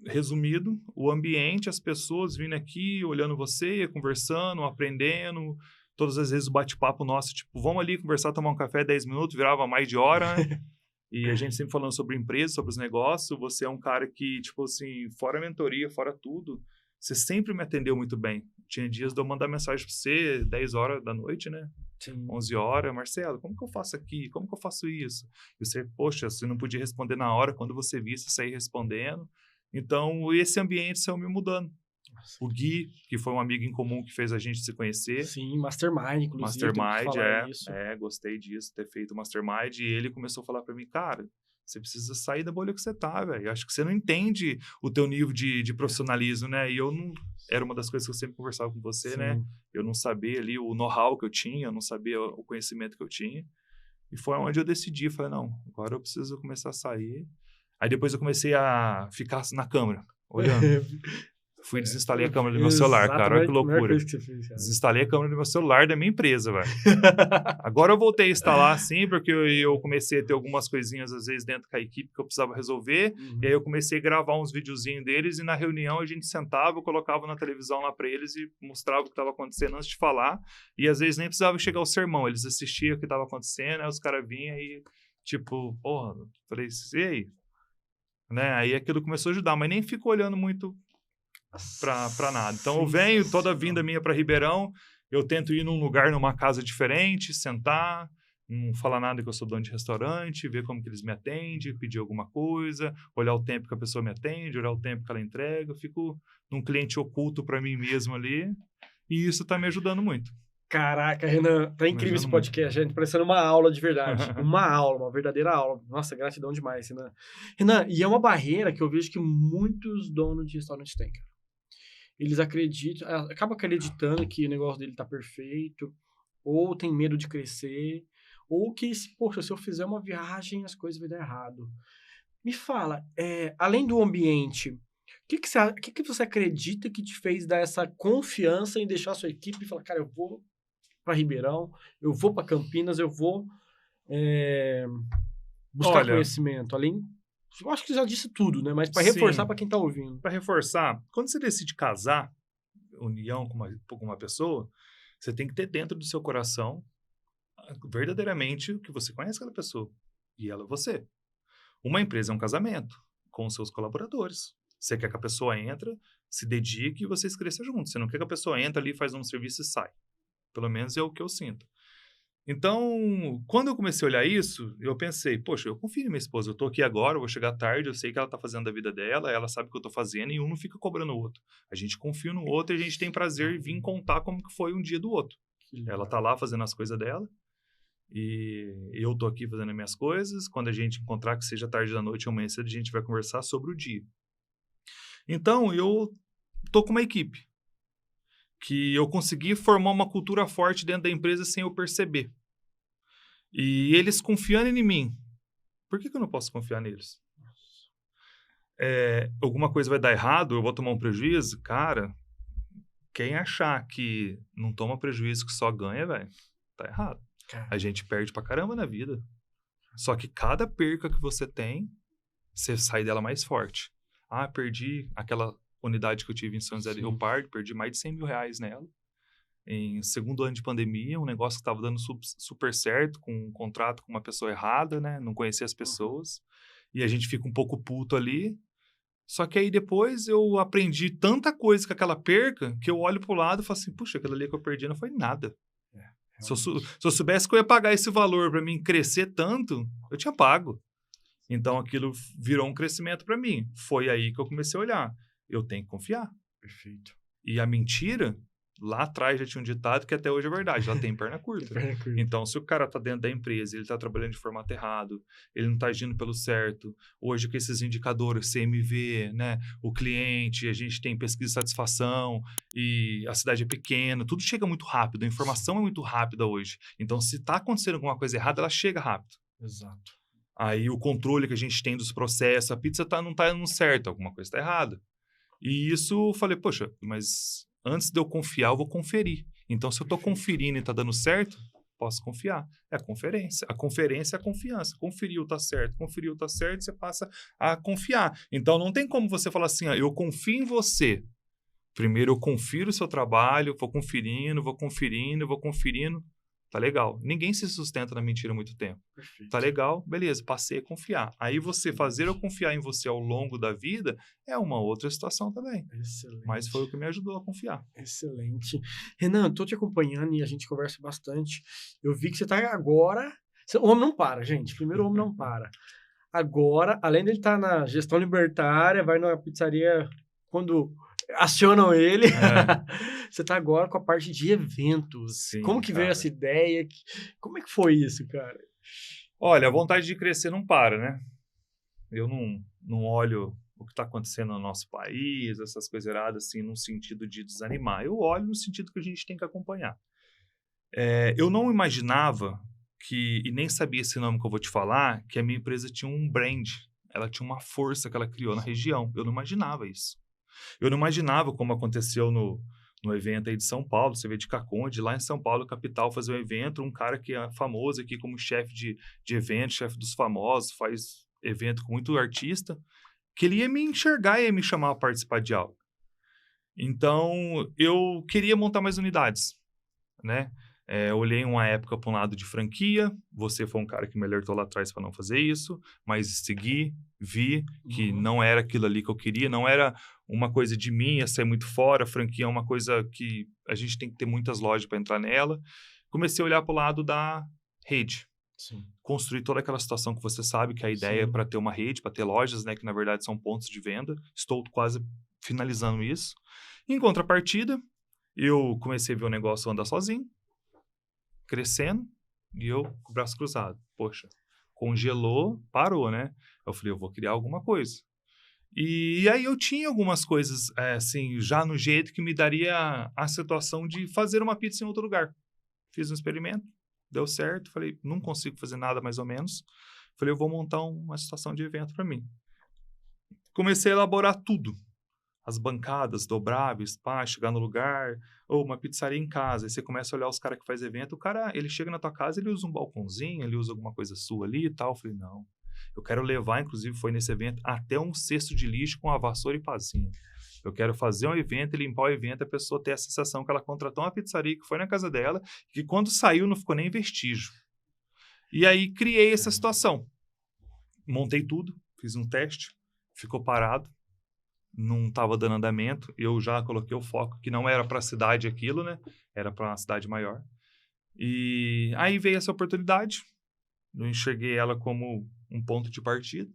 resumido, o ambiente, as pessoas vindo aqui, olhando você, conversando, aprendendo. Todas as vezes o bate-papo nosso, tipo, vamos ali conversar, tomar um café, 10 minutos, virava mais de hora, né? E a gente sempre falando sobre empresa, sobre os negócios. Você é um cara que, tipo assim, fora a mentoria, fora tudo, você sempre me atendeu muito bem. Tinha dias de eu mandar mensagem pra você, 10 horas da noite, né? Sim. 11 horas. Marcelo, como que eu faço aqui? Como que eu faço isso? E você, poxa, você não podia responder na hora. Quando você via, você saía respondendo. Então, esse ambiente saiu me mudando. Nossa. O Gui, que foi um amigo em comum que fez a gente se conhecer. Sim, Mastermind, inclusive. Mastermind, gostei disso, ter feito o Mastermind. E ele começou a falar pra mim, cara, você precisa sair da bolha que você tá, velho. Acho que você não entende o teu nível de profissionalismo, né? E eu não... Era uma das coisas que eu sempre conversava com você, Sim. né? Eu não sabia ali o know-how que eu tinha, eu não sabia o conhecimento que eu tinha. E foi onde eu decidi, falei, não, agora eu preciso começar a sair. Aí depois eu comecei a ficar na câmera, olhando. Fui desinstalei a câmera do meu celular, cara. Olha que loucura. Que fez, cara. Desinstalei a câmera do meu celular da minha empresa, velho. Agora eu voltei a instalar, sim, porque eu comecei a ter algumas coisinhas, às vezes, dentro da equipe que eu precisava resolver. Uhum. E aí eu comecei a gravar uns videozinhos deles e na reunião a gente sentava, eu colocava na televisão lá pra eles e mostrava o que estava acontecendo antes de falar. E às vezes nem precisava chegar o sermão, eles assistiam o que estava acontecendo, aí os caras vinham e, tipo, porra, falei, e aí? Né? Aí aquilo começou a ajudar, mas nem fico olhando muito pra nada. Então eu venho, toda a vinda minha para Ribeirão, eu tento ir num lugar, numa casa diferente, sentar, não falar nada que eu sou dono de restaurante, ver como que eles me atendem, pedir alguma coisa, olhar o tempo que a pessoa me atende, olhar o tempo que ela entrega, eu fico num cliente oculto para mim mesmo ali, e isso tá me ajudando muito. Caraca, Renan, tá incrível esse podcast, gente, parecendo uma aula de verdade, uma aula, uma verdadeira aula. Nossa, gratidão demais, Renan. Renan, e é uma barreira que eu vejo que muitos donos de restaurante têm, cara. Eles acabam acreditando que o negócio dele tá perfeito, ou tem medo de crescer, ou que, poxa, se eu fizer uma viagem, as coisas vão dar errado. Me fala, além do ambiente, o que você acredita que te fez dar essa confiança em deixar a sua equipe e falar, cara, eu vou para Ribeirão, eu vou para Campinas, eu vou buscar conhecimento, além... Eu acho que já disse tudo, né? Mas para reforçar para quem tá ouvindo. Para reforçar, quando você decide casar, união com uma pessoa, você tem que ter dentro do seu coração verdadeiramente o que você conhece aquela pessoa. E ela é você. Uma empresa é um casamento com os seus colaboradores. Você quer que a pessoa entre, se dedique e vocês cresçam juntos. Você não quer que a pessoa entre ali, faz um serviço e sai. Pelo menos é o que eu sinto. Então, quando eu comecei a olhar isso, eu pensei, poxa, eu confio em minha esposa, eu tô aqui agora, eu vou chegar tarde, eu sei que ela tá fazendo a vida dela, ela sabe o que eu tô fazendo e um não fica cobrando o outro. A gente confia no outro e a gente tem prazer em vir contar como que foi um dia do outro. Ela tá lá fazendo as coisas dela e eu tô aqui fazendo as minhas coisas. Quando a gente encontrar, que seja tarde da noite ou amanhã cedo, a gente vai conversar sobre o dia. Então, eu tô com uma equipe que eu consegui formar uma cultura forte dentro da empresa sem eu perceber. E eles confiando em mim. Por que eu não posso confiar neles? Alguma coisa vai dar errado, eu vou tomar um prejuízo? Cara, quem achar que não toma prejuízo, que só ganha, velho, tá errado. A gente perde pra caramba na vida. Só que cada perca que você tem, você sai dela mais forte. Ah, perdi aquela unidade que eu tive em São José do Rio Pardo, perdi mais de 100 mil reais nela. Em segundo ano de pandemia, um negócio que estava dando super certo, com um contrato com uma pessoa errada, né? Não conhecia as pessoas. E a gente fica um pouco puto ali. Só que aí depois eu aprendi tanta coisa com aquela perca, que eu olho pro lado e falo assim, puxa, aquilo ali que eu perdi não foi nada. Se eu soubesse que eu ia pagar esse valor para mim crescer tanto, eu tinha pago. Então aquilo virou um crescimento para mim. Foi aí que eu comecei a olhar. Eu tenho que confiar. Perfeito. E a mentira, Lá atrás já tinha um ditado que até hoje é verdade, lá tem perna curta. Perna curta. Então, se o cara tá dentro da empresa, ele tá trabalhando de formato errado, ele não tá agindo pelo certo, hoje com esses indicadores, CMV, né, o cliente, a gente tem pesquisa de satisfação e a cidade é pequena, tudo chega muito rápido, a informação é muito rápida hoje. Então, se tá acontecendo alguma coisa errada, ela chega rápido. Exato. Aí o controle que a gente tem dos processos, a pizza não tá dando certo, alguma coisa tá errada. E isso eu falei, poxa, mas antes de eu confiar, eu vou conferir. Então, se eu estou conferindo e está dando certo, posso confiar. É a conferência. A conferência é a confiança. Conferiu, está certo. Conferiu, está certo, você passa a confiar. Então, não tem como você falar assim, ó, eu confio em você. Primeiro, eu confiro o seu trabalho, vou conferindo, vou conferindo, vou conferindo. Tá legal. Ninguém se sustenta na mentira há muito tempo. Perfeito. Tá legal? Beleza, passei a confiar. Aí você fazer eu confiar em você ao longo da vida é uma outra situação também. Excelente. Mas foi o que me ajudou a confiar. Excelente. Renan, tô te acompanhando e a gente conversa bastante. Eu vi que você tá agora... O homem não para, gente. Primeiro, o homem não para. Agora, além dele estar na gestão libertária, vai na pizzaria quando acionam ele. Você tá agora com a parte de eventos. Sim, como que veio cara. essa ideia? Como é que foi isso, cara? Olha, a vontade de crescer não para, né? Eu não olho o que está acontecendo no nosso país, essas coisas erradas, assim, num sentido de desanimar. Eu olho no sentido que a gente tem que acompanhar. Eu não imaginava e nem sabia esse nome que eu vou te falar, que a minha empresa tinha um brand. Ela tinha uma força que ela criou na região. Eu não imaginava isso. Eu não imaginava como aconteceu no evento aí de São Paulo, você vê de Caconde, lá em São Paulo, capital, fazer um evento, um cara que é famoso aqui como chefe de evento, chefe dos famosos, faz evento com muito artista, que ele ia me enxergar e ia me chamar a participar de algo. Então, eu queria montar mais unidades, né? Olhei uma época para um lado de franquia, você foi um cara que me alertou lá atrás para não fazer isso, mas segui, vi que não era aquilo ali que eu queria, não era uma coisa de mim, ia sair muito fora, a franquia é uma coisa que a gente tem que ter muitas lojas para entrar nela. Comecei a olhar para o lado da rede. Sim. Construir toda aquela situação que você sabe que a ideia é para ter uma rede, para ter lojas, né, que na verdade são pontos de venda. Estou quase finalizando isso. Em contrapartida, eu comecei a ver o negócio andar sozinho, crescendo, e eu com o braço cruzado. Poxa, congelou, parou, né? Eu falei, eu vou criar alguma coisa. E aí eu tinha algumas coisas, assim, já no jeito que me daria a situação de fazer uma pizza em outro lugar. Fiz um experimento, deu certo, falei, não consigo fazer nada mais ou menos. Falei, eu vou montar uma situação de evento para mim. Comecei a elaborar tudo. As bancadas, dobráveis, chegar no lugar, ou uma pizzaria em casa. Aí você começa a olhar os caras que fazem evento, o cara, ele chega na tua casa, ele usa um balcãozinho, ele usa alguma coisa sua ali e tal. Eu falei, não. Eu quero levar, inclusive, foi nesse evento, até um cesto de lixo com a vassoura e pazinha. Eu quero fazer um evento e limpar o evento, a pessoa ter a sensação que ela contratou uma pizzaria que foi na casa dela, que quando saiu não ficou nem vestígio. E aí criei essa situação. Montei tudo, fiz um teste, ficou parado, não estava dando andamento, eu já coloquei o foco, que não era para a cidade aquilo, né? Era para uma cidade maior. E aí veio essa oportunidade, eu enxerguei ela como um ponto de partida.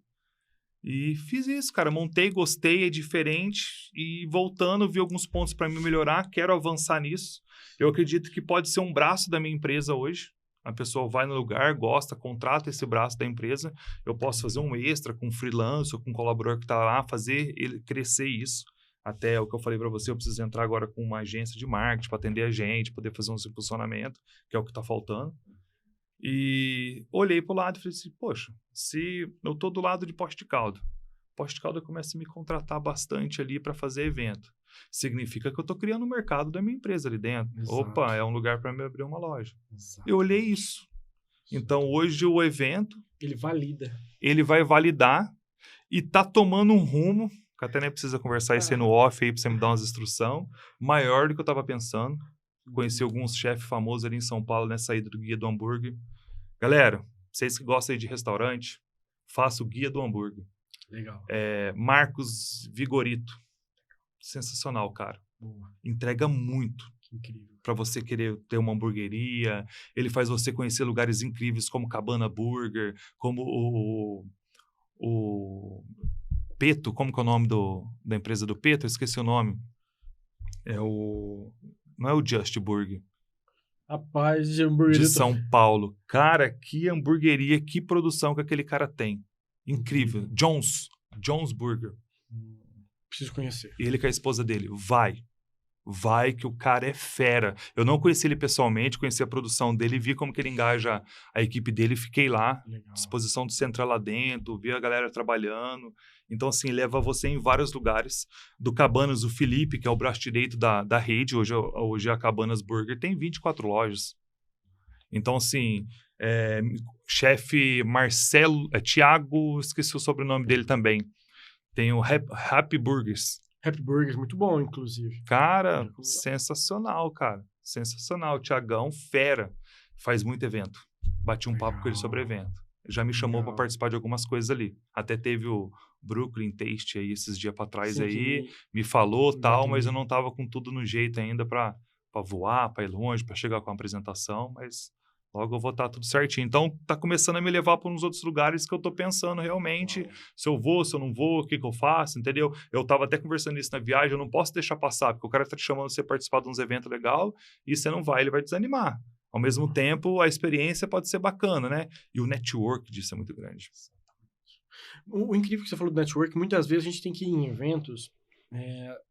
E fiz isso, cara. Montei, gostei, é diferente. E voltando, vi alguns pontos para me melhorar. Quero avançar nisso. Eu acredito que pode ser um braço da minha empresa hoje. A pessoa vai no lugar, gosta, contrata esse braço da empresa. Eu posso fazer um extra com um freelancer, com um colaborador que está lá, fazer ele crescer isso. Até o que eu falei para você, eu preciso entrar agora com uma agência de marketing para atender a gente, poder fazer um impulsionamento, que é o que está faltando. E olhei para o lado e falei assim, poxa, se eu estou do lado de Poste de Calda começa a me contratar bastante ali para fazer evento. Significa que eu estou criando um mercado da minha empresa ali dentro. Exato. Opa, é um lugar para me abrir uma loja. Exato. Eu olhei isso. Então, hoje o evento... Ele valida. Ele vai validar e tá tomando um rumo, que até nem precisa conversar isso aí no off aí para você me dar umas instruções, maior do que eu estava pensando. Conheci alguns chefes famosos ali em São Paulo, nessa saída do Guia do Hambúrguer. Galera, vocês que gostam aí de restaurante, faça o Guia do Hambúrguer. Legal. Marcos Vigorito. Sensacional, cara. Boa. Entrega muito. Que incrível. Para você querer ter uma hamburgueria. Ele faz você conhecer lugares incríveis como Cabana Burger, como o Peto. Como que é o nome da empresa do Peto? Eu esqueci o nome. Não é o Just Burger. Rapaz, de hambúrguer. De São Paulo. Cara, que hamburgueria, que produção que aquele cara tem. Incrível. John's Burger. Preciso conhecer. Ele com a esposa dele. Vai que o cara é fera. Eu não conheci ele pessoalmente, conheci a produção dele, vi como que ele engaja a equipe dele, fiquei lá, Legal. disposição do centro lá dentro, vi a galera trabalhando. Então, assim, leva você em vários lugares. Do Cabanas, o Felipe, que é o braço direito da rede, hoje a Cabanas Burger tem 24 lojas. Então, assim, chefe Marcelo, Thiago, esqueci o sobrenome dele também. Tem o Happy Burgers. Happy Burgers, muito bom, inclusive. Cara, sensacional, cara. Sensacional. O Thiagão, fera. Faz muito evento. Bati um papo com ele sobre evento. Já me chamou para participar de algumas coisas ali. Até teve o Brooklyn Taste aí esses dias para trás. Sim, aí. Me falou tal, mas eu não tava com tudo no jeito ainda para voar, para ir longe, para chegar com a apresentação, mas logo eu vou estar tudo certinho. Então, tá começando a me levar para uns outros lugares que eu tô pensando realmente se eu vou, se eu não vou, o que eu faço, entendeu? Eu tava até conversando isso na viagem, eu não posso deixar passar, porque o cara tá te chamando você participar de uns eventos legais e você não vai, ele vai desanimar. Ao mesmo tempo, a experiência pode ser bacana, né? E o network disso é muito grande. O incrível que você falou do network, muitas vezes a gente tem que ir em eventos,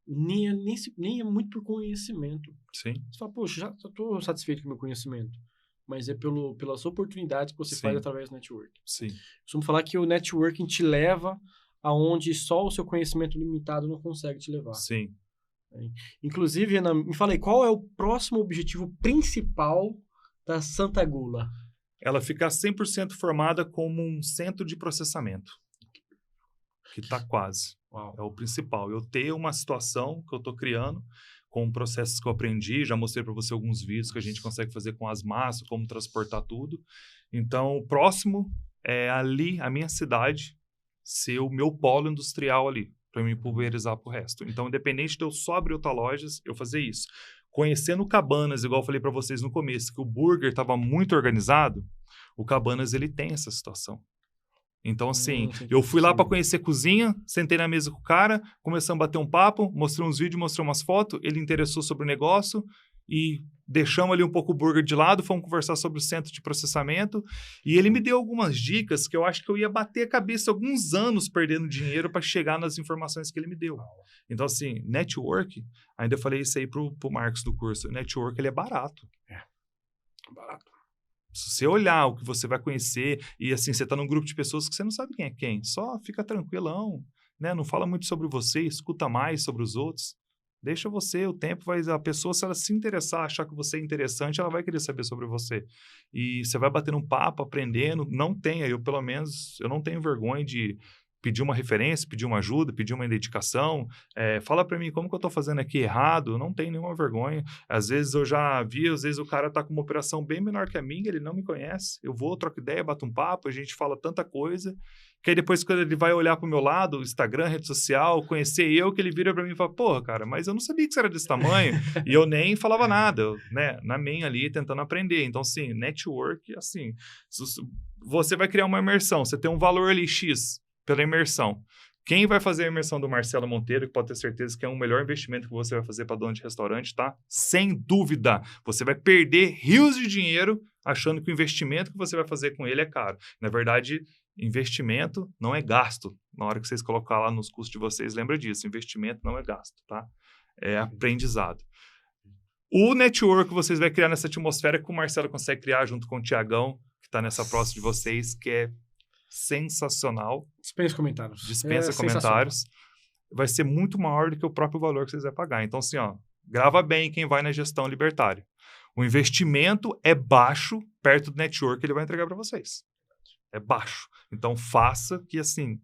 nem é muito por conhecimento. Sim. Você fala, poxa, já estou satisfeito com o meu conhecimento. Mas é pelas oportunidades que você Sim. faz através do network. Sim. Costumo falar que o networking te leva aonde só o seu conhecimento limitado não consegue te levar. Sim. Inclusive, Renan, me fala aí, qual é o próximo objetivo principal da Santa Gula? Ela ficar 100% formada como um centro de processamento. Que está quase. Uau. É o principal. Eu ter uma situação que eu estou criando com processos que eu aprendi, já mostrei para você alguns vídeos que a gente consegue fazer com as massas, como transportar tudo. Então, o próximo é ali, a minha cidade, ser o meu polo industrial ali, para me pulverizar para o resto. Então, independente de eu só abrir outra loja, eu fazer isso. Conhecendo o Cabanas, igual eu falei para vocês no começo, que o burger estava muito organizado, o Cabanas, ele tem essa situação. Então, assim, eu fui lá para conhecer cozinha, sentei na mesa com o cara, começamos a bater um papo, mostrei uns vídeos, mostrei umas fotos, ele interessou sobre o negócio e deixamos ali um pouco o burger de lado, fomos conversar sobre o centro de processamento e ele me deu algumas dicas que eu acho que eu ia bater a cabeça alguns anos perdendo dinheiro para chegar nas informações que ele me deu. Então, assim, network, ainda eu falei isso aí pro Marcos do curso, network ele é barato. Barato. Se você olhar o que você vai conhecer e assim, você está num grupo de pessoas que você não sabe quem é quem, só fica tranquilão, né? Não fala muito sobre você, escuta mais sobre os outros. Deixa você, o tempo vai... A pessoa, se ela se interessar, achar que você é interessante, ela vai querer saber sobre você. E você vai batendo um papo, aprendendo. Não tenha, eu pelo menos, eu não tenho vergonha de pedir uma referência, pedir uma ajuda, pedir uma indicação. Fala para mim como que eu estou fazendo aqui errado. Eu não tenho nenhuma vergonha. Às vezes eu já vi, às vezes o cara está com uma operação bem menor que a minha, ele não me conhece. Eu vou, troco ideia, bato um papo, a gente fala tanta coisa... Que aí depois, quando ele vai olhar pro meu lado, Instagram, rede social, conhecer eu, que ele vira pra mim e fala, porra, cara, mas eu não sabia que você era desse tamanho. E eu nem falava nada, né? Na minha ali, tentando aprender. Então, assim, network, assim, você vai criar uma imersão, você tem um valor ali X pela imersão. Quem vai fazer a imersão do Marcelo Monteiro, que pode ter certeza que é o melhor investimento que você vai fazer para dono de restaurante, tá? Sem dúvida. Você vai perder rios de dinheiro achando que o investimento que você vai fazer com ele é caro. Na verdade... Investimento não é gasto. Na hora que vocês colocar lá nos custos de vocês, lembra disso. Investimento não é gasto, tá? É aprendizado. O network que vocês vão criar nessa atmosfera que o Marcelo consegue criar junto com o Tiagão, que está nessa próxima de vocês, que é sensacional. Dispensa comentários. Dispensa comentários. Vai ser muito maior do que o próprio valor que vocês vão pagar. Então, assim, ó, grava bem quem vai na gestão libertária. O investimento é baixo perto do network que ele vai entregar para vocês. É baixo. Então, faça que, assim...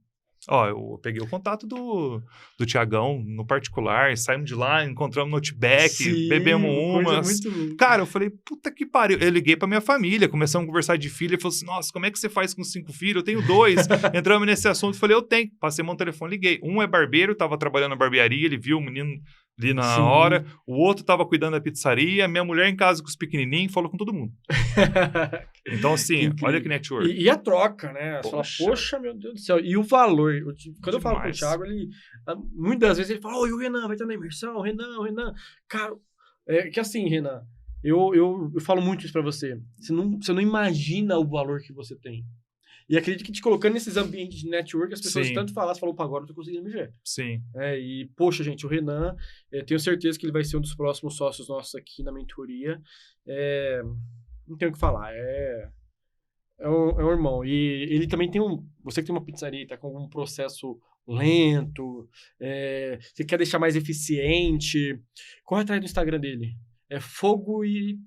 Ó, eu peguei o contato do Tiagão no particular, saímos de lá, encontramos no Outback, bebemos umas... Cara, eu falei, puta que pariu. Eu liguei pra minha família, começamos a conversar de filho, ele falou assim, nossa, como é que você faz com 5 filhos? Eu tenho 2. Entramos nesse assunto, falei, eu tenho. Passei meu telefone, liguei. Um é barbeiro, tava trabalhando na barbearia, ele viu o menino ali na hora. O outro tava cuidando da pizzaria. Minha mulher em casa com os pequenininhos, falou com todo mundo. Então, assim, olha que network. E a troca, né? Poxa, meu Deus do céu. E o valor. Quando eu falo com o Thiago, muitas das vezes ele fala, e o Renan vai estar na imersão, Renan. Cara, É que assim, Renan, eu falo muito isso pra você. Você não imagina o valor que você tem. E acredito que te colocando nesses ambientes de network, as pessoas Sim, tanto falam, você falou, agora eu tô conseguindo me ver. sim. E, poxa, gente, o Renan, tenho certeza que ele vai ser um dos próximos sócios nossos aqui na mentoria. Não tenho o que falar, é um irmão. E ele também tem você que tem uma pizzaria e tá com um processo lento, você quer deixar mais eficiente, corre atrás do Instagram dele. É Fogo e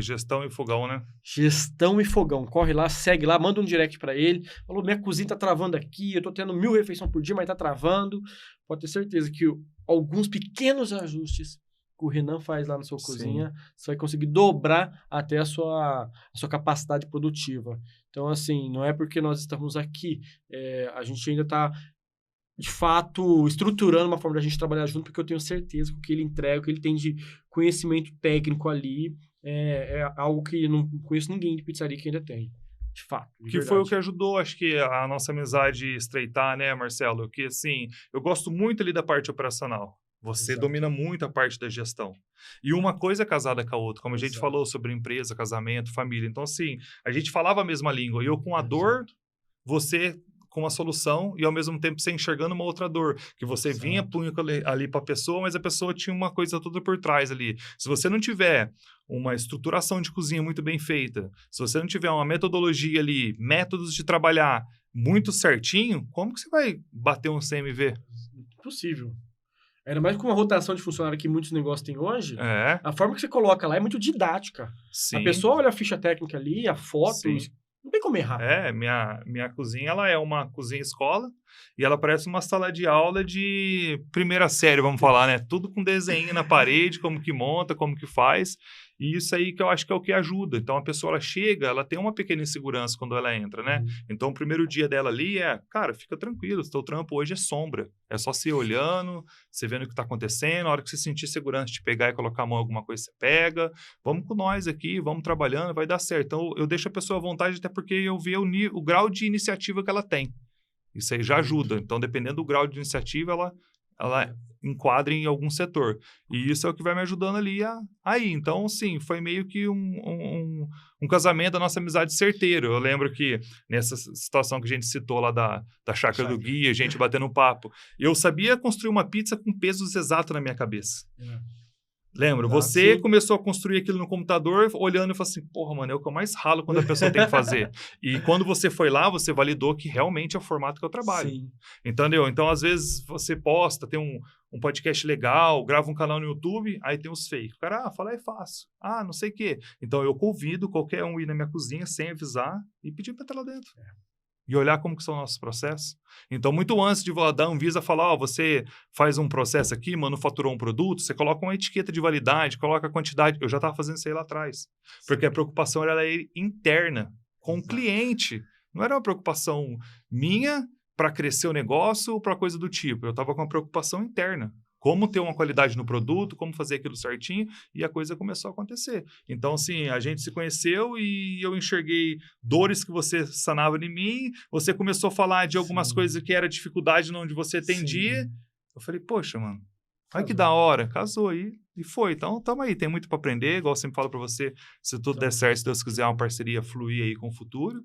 Gestão e fogão, né? Gestão e Fogão. Corre lá, segue lá, manda um direct pra ele. Falou, minha cozinha tá travando aqui, eu tô tendo 1000 refeições por dia, mas tá travando. Pode ter certeza que alguns pequenos ajustes que o Renan faz lá na sua Sim. cozinha, você vai conseguir dobrar até a sua capacidade produtiva. Então, assim, não é porque nós estamos aqui, a gente ainda tá, de fato, estruturando uma forma da gente trabalhar junto, porque eu tenho certeza que o que ele entrega, o que ele tem de conhecimento técnico ali, é algo que não conheço ninguém de pizzaria que ainda tem. De fato. De Que foi o verdade. que ajudou, acho que, a nossa amizade estreitar, né, Marcelo? Que, assim, eu gosto muito ali da parte operacional. Você Exato. domina muito a parte da gestão. E uma coisa é casada com a outra, como a gente Exato. falou sobre empresa, casamento, família. Então, assim, a gente falava a mesma língua. E eu com a dor, você com a solução e, ao mesmo tempo, você enxergando uma outra dor. Que você vinha, Exato. punha ali para a pessoa, mas a pessoa tinha uma coisa toda por trás ali. Se você não tiver uma estruturação de cozinha muito bem feita, se você não tiver uma metodologia ali, métodos de trabalhar muito certinho, como que você vai bater um CMV? Impossível. Ainda mais com a rotação de funcionário que muitos negócios têm hoje, É, a forma que você coloca lá é muito didática. A sim, pessoa olha a ficha técnica ali, a foto, sim. não tem como errar. Minha cozinha, ela é uma cozinha escola e ela parece uma sala de aula de primeira série, vamos falar, né? Tudo com desenho na parede, como que monta, como que faz. E isso aí que eu acho que é o que ajuda. Então, a pessoa, ela chega, ela tem uma pequena insegurança quando ela entra, né? Uhum. Então, o primeiro dia dela ali cara, fica tranquilo, o teu trampo hoje é sombra. É só você olhando, você vendo o que está acontecendo, a hora que você sentir segurança de pegar e colocar a mão em alguma coisa, você pega. Vamos com nós aqui, vamos trabalhando, vai dar certo. Então, eu deixo a pessoa à vontade até porque eu vejo o grau de iniciativa que ela tem. Isso aí já ajuda. Então, dependendo do grau de iniciativa, ela enquadra em algum setor. E isso é o que vai me ajudando ali aí. Então, sim, foi meio que um casamento da nossa amizade certeiro. Eu lembro que nessa situação que a gente citou lá da chácara do Gui, a gente batendo um papo, eu sabia construir uma pizza com pesos exatos na minha cabeça. Lembra? Você Sim. começou a construir aquilo no computador, olhando e falou assim, porra, mano, é o que eu mais ralo quando a pessoa tem que fazer. E quando você foi lá, você validou que realmente é o formato que eu trabalho. Sim. Entendeu? Então, às vezes, você posta, tem um podcast legal, grava um canal no YouTube, aí tem os fake. O cara, fala aí, faço. Não sei o quê. Então, eu convido qualquer um ir na minha cozinha sem avisar e pedir pra entrar lá dentro. E olhar como que são nossos processos. Então, muito antes de da Anvisa falar, você faz um processo aqui, manufaturou um produto, você coloca uma etiqueta de validade, coloca a quantidade. Eu já estava fazendo isso aí lá atrás. Porque a preocupação era interna, com o cliente. Não era uma preocupação minha para crescer o negócio ou para coisa do tipo. Eu estava com uma preocupação interna. Como ter uma qualidade no produto, como fazer aquilo certinho, e a coisa começou a acontecer. Então, assim, a gente se conheceu e eu enxerguei dores que você sanava em mim, você começou a falar de algumas coisas que era dificuldade onde você atendia. Sim. Eu falei, poxa, mano, olha que da hora, casou aí. E foi, então tamo aí, tem muito para aprender, igual eu sempre falo para você, se tudo der certo, se Deus quiser, uma parceria fluir aí com o futuro,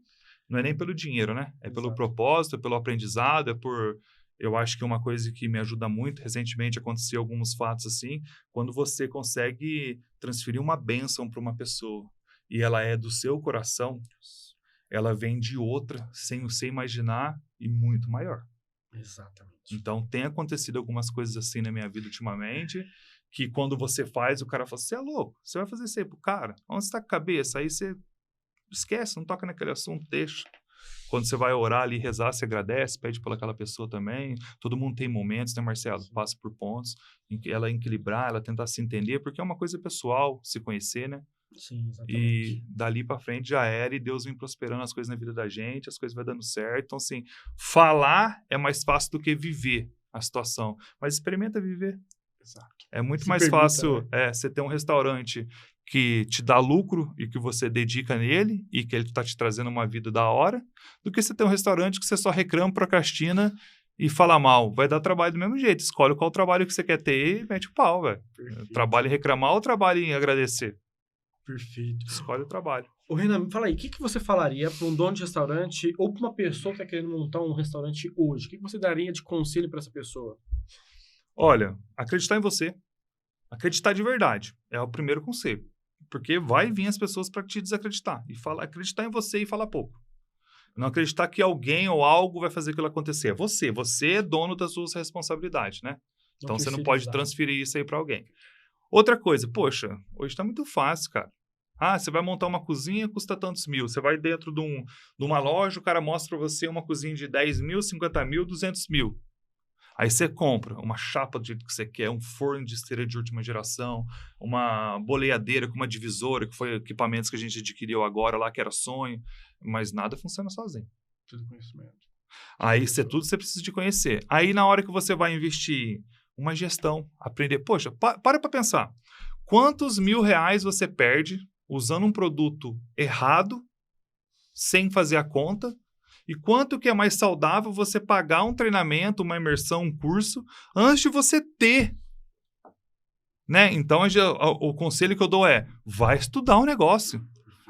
não é nem pelo dinheiro, né? É pelo propósito, é pelo aprendizado, é por... Eu acho que uma coisa que me ajuda muito, recentemente aconteceu alguns fatos assim, quando você consegue transferir uma bênção para uma pessoa e ela é do seu coração, ela vem de outra, sem você imaginar, e muito maior. Exatamente. Então, tem acontecido algumas coisas assim na minha vida ultimamente, que quando você faz, o cara fala, você é louco, você vai fazer isso aí pro cara? Onde você tá com a cabeça? Aí você esquece, não toca naquele assunto, deixa. Quando você vai orar ali, rezar, você agradece, pede pelaquela pessoa também. Todo mundo tem momentos, né, Marcelo? Passa por pontos em que ela equilibrar, ela tentar se entender, porque é uma coisa pessoal, se conhecer, né? Sim, exatamente. E dali pra frente já era, e Deus vem prosperando as coisas na vida da gente, as coisas vai dando certo. Então, assim, falar é mais fácil do que viver a situação. Mas experimenta viver. Exato. É muito Se mais permita, fácil você ter um restaurante que te dá lucro e que você dedica nele e que ele está te trazendo uma vida da hora, do que você ter um restaurante que você só reclama, procrastina e falar mal, vai dar trabalho do mesmo jeito. Escolhe qual trabalho que você quer ter e mete o pau, velho. Trabalho em reclamar ou trabalho em agradecer? Perfeito. Escolhe o trabalho. Ô, Renan, me fala aí, o que você falaria para um dono de restaurante ou para uma pessoa que está querendo montar um restaurante hoje? O que você daria de conselho para essa pessoa? Olha, acreditar em você. Acreditar de verdade. É o primeiro conselho. Porque vai vir as pessoas para te desacreditar. E acreditar em você e falar pouco. Não acreditar que alguém ou algo vai fazer aquilo acontecer. É você. Você é dono das suas responsabilidades, né? Então você não pode transferir isso aí para alguém. Outra coisa, poxa, hoje está muito fácil, cara. Ah, você vai montar uma cozinha, custa tantos mil. Você vai dentro de uma loja, o cara mostra para você uma cozinha de 10 mil, 50 mil, 200 mil. Aí você compra uma chapa do jeito que você quer, um forno de esteira de última geração, uma boleadeira com uma divisora, que foi equipamentos que a gente adquiriu agora lá, que era sonho, mas nada funciona sozinho. Tudo conhecimento. Aí tudo você precisa de conhecer. Aí na hora que você vai investir uma gestão, aprender, poxa, para pensar, quantos R$1.000 você perde usando um produto errado, sem fazer a conta, e quanto que é mais saudável você pagar um treinamento, uma imersão, um curso, antes de você ter. Né? Então, o conselho que eu dou é, vai estudar um negócio.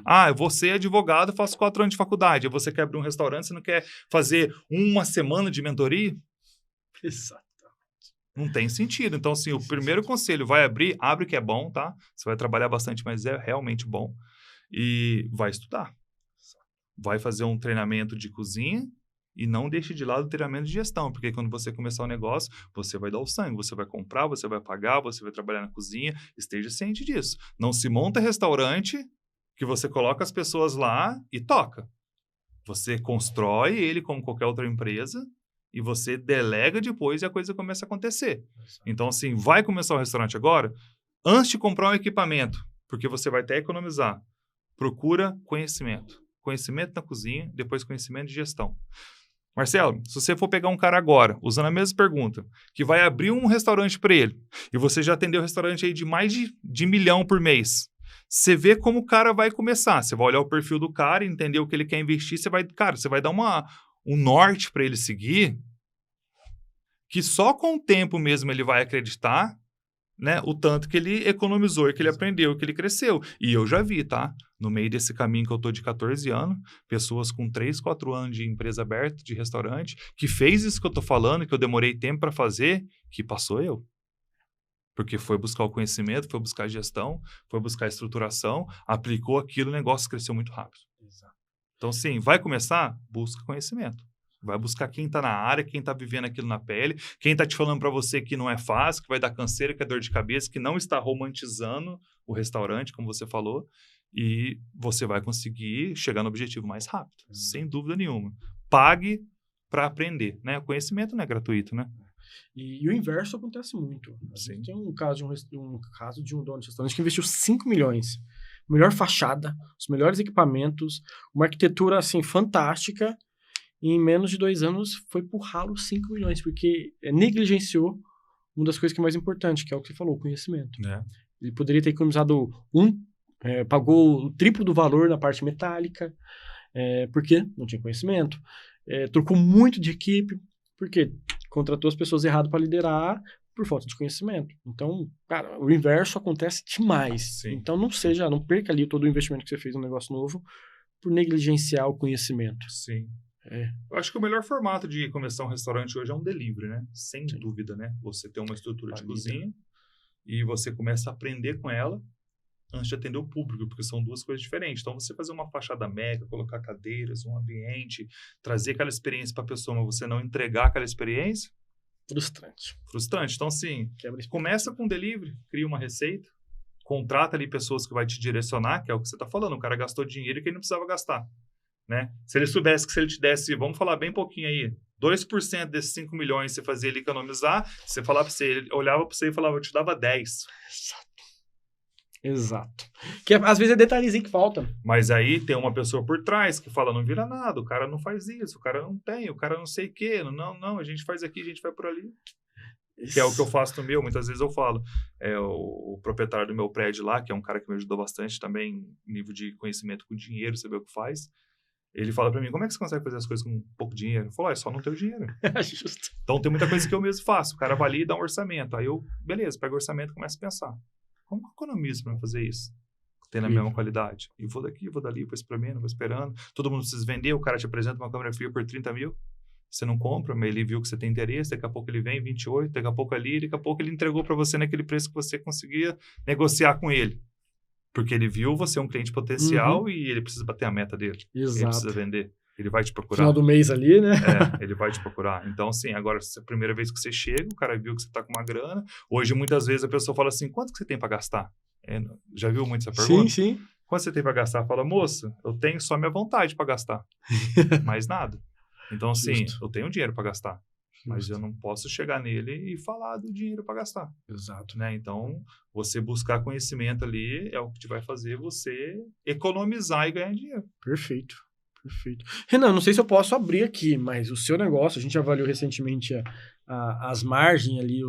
Ah, você é advogado, faço 4 anos de faculdade. Você quer abrir um restaurante, você não quer fazer uma semana de mentoria? Exato. Não tem sentido. Então, assim, o primeiro conselho, abre que é bom, tá? Você vai trabalhar bastante, mas é realmente bom. E vai estudar. Vai fazer um treinamento de cozinha e não deixe de lado o treinamento de gestão, porque quando você começar o negócio, você vai dar o sangue, você vai comprar, você vai pagar, você vai trabalhar na cozinha, esteja ciente disso. Não se monta restaurante que você coloca as pessoas lá e toca. Você constrói ele como qualquer outra empresa e você delega depois e a coisa começa a acontecer. Então, assim, vai começar o restaurante agora? Antes de comprar um equipamento, porque você vai até economizar, procura conhecimento. Conhecimento na cozinha, depois conhecimento de gestão. Marcelo, se você for pegar um cara agora, usando a mesma pergunta, que vai abrir um restaurante para ele, e você já atendeu o restaurante aí de mais de R$1 milhão por mês, você vê como o cara vai começar. Você vai olhar o perfil do cara, entender o que ele quer investir, você vai dar um norte para ele seguir, que só com o tempo mesmo ele vai acreditar, né, o tanto que ele economizou, que ele aprendeu, que ele cresceu. E eu já vi, tá? No meio desse caminho que eu tô de 14 anos, pessoas com 3, 4 anos de empresa aberta, de restaurante, que fez isso que eu tô falando, que eu demorei tempo para fazer, que passou eu. Porque foi buscar o conhecimento, foi buscar a gestão, foi buscar a estruturação, aplicou aquilo, o negócio cresceu muito rápido. Exato. Então, sim, vai começar? Busca conhecimento. Vai buscar quem está na área, quem está vivendo aquilo na pele, quem está te falando para você que não é fácil, que vai dar canseira, que é dor de cabeça, que não está romantizando o restaurante, como você falou, e você vai conseguir chegar no objetivo mais rápido, sem dúvida nenhuma. Pague para aprender, né? O conhecimento não é gratuito, né? E o inverso acontece muito. Sim. Tem um caso de um dono de restaurante que investiu 5 milhões. Melhor fachada, os melhores equipamentos, uma arquitetura assim fantástica. E em menos de 2 anos foi pro ralo 5 milhões, porque negligenciou uma das coisas que é mais importante, que é o que você falou, o conhecimento. Ele poderia ter economizado pagou o triplo do valor na parte metálica, porque não tinha conhecimento. Trocou muito de equipe, porque contratou as pessoas erradas para liderar por falta de conhecimento. Então, cara, o inverso acontece demais. Sim. Então não perca ali todo o investimento que você fez no negócio novo por negligenciar o conhecimento. Sim. Eu acho que o melhor formato de começar um restaurante hoje é um delivery, né? Sem Sim. dúvida, né? Você tem uma estrutura de Família. cozinha e você começa a aprender com ela antes de atender o público, porque são duas coisas diferentes. Então, você fazer uma fachada mega, colocar cadeiras, um ambiente, trazer aquela experiência para a pessoa, mas você não entregar aquela experiência... Frustrante. Então, assim, começa com delivery, cria uma receita, contrata ali pessoas que vai te direcionar, que é o que você está falando. O cara gastou dinheiro que ele não precisava gastar. Né? Se ele soubesse que se ele te desse, vamos falar bem pouquinho aí, 2% desses 5 milhões você fazia ele economizar, você falava para você, ele olhava para você e falava, eu te dava 10. Exato. Que às vezes é detalhezinho que falta. Mas aí tem uma pessoa por trás que fala, não vira nada, o cara não faz isso, o cara não tem, o cara não sei o quê, não, a gente faz aqui, a gente vai por ali. Que é o que eu faço no meu, muitas vezes eu falo. O proprietário do meu prédio lá, que é um cara que me ajudou bastante também, nível de conhecimento com dinheiro, saber o que faz. Ele fala para mim, como é que você consegue fazer as coisas com pouco dinheiro? Eu falo, é só não ter o dinheiro. Justo. Então, tem muita coisa que eu mesmo faço. O cara vai ali e dá um orçamento. Aí eu, beleza, pego o orçamento e começo a pensar. Como que eu economizo para fazer isso? Tendo a mesma qualidade. E vou daqui, vou dali, vou espremendo, vou esperando. Todo mundo precisa vender, o cara te apresenta uma câmera fria por 30 mil. Você não compra, mas ele viu que você tem interesse, daqui a pouco ele vem, 28, daqui a pouco ali, daqui a pouco ele entregou para você naquele preço que você conseguia negociar com ele. Porque ele viu você é um cliente potencial e ele precisa bater a meta dele. Exato. Ele precisa vender. Ele vai te procurar. Final do mês ali, né? Ele vai te procurar. Então, assim, agora, se é a primeira vez que você chega, o cara viu que você tá com uma grana. Hoje, muitas vezes, a pessoa fala assim, quanto que você tem para gastar? Já viu muito essa pergunta? Sim. Quanto você tem para gastar? Fala, moça, eu tenho só minha vontade para gastar. Mais nada. Então, assim, eu tenho dinheiro para gastar. Mas eu não posso chegar nele e falar do dinheiro para gastar. Exato. Né? Então, você buscar conhecimento ali é o que te vai fazer você economizar e ganhar dinheiro. Perfeito. Renan, não sei se eu posso abrir aqui, mas o seu negócio, a gente avaliou recentemente as margens ali,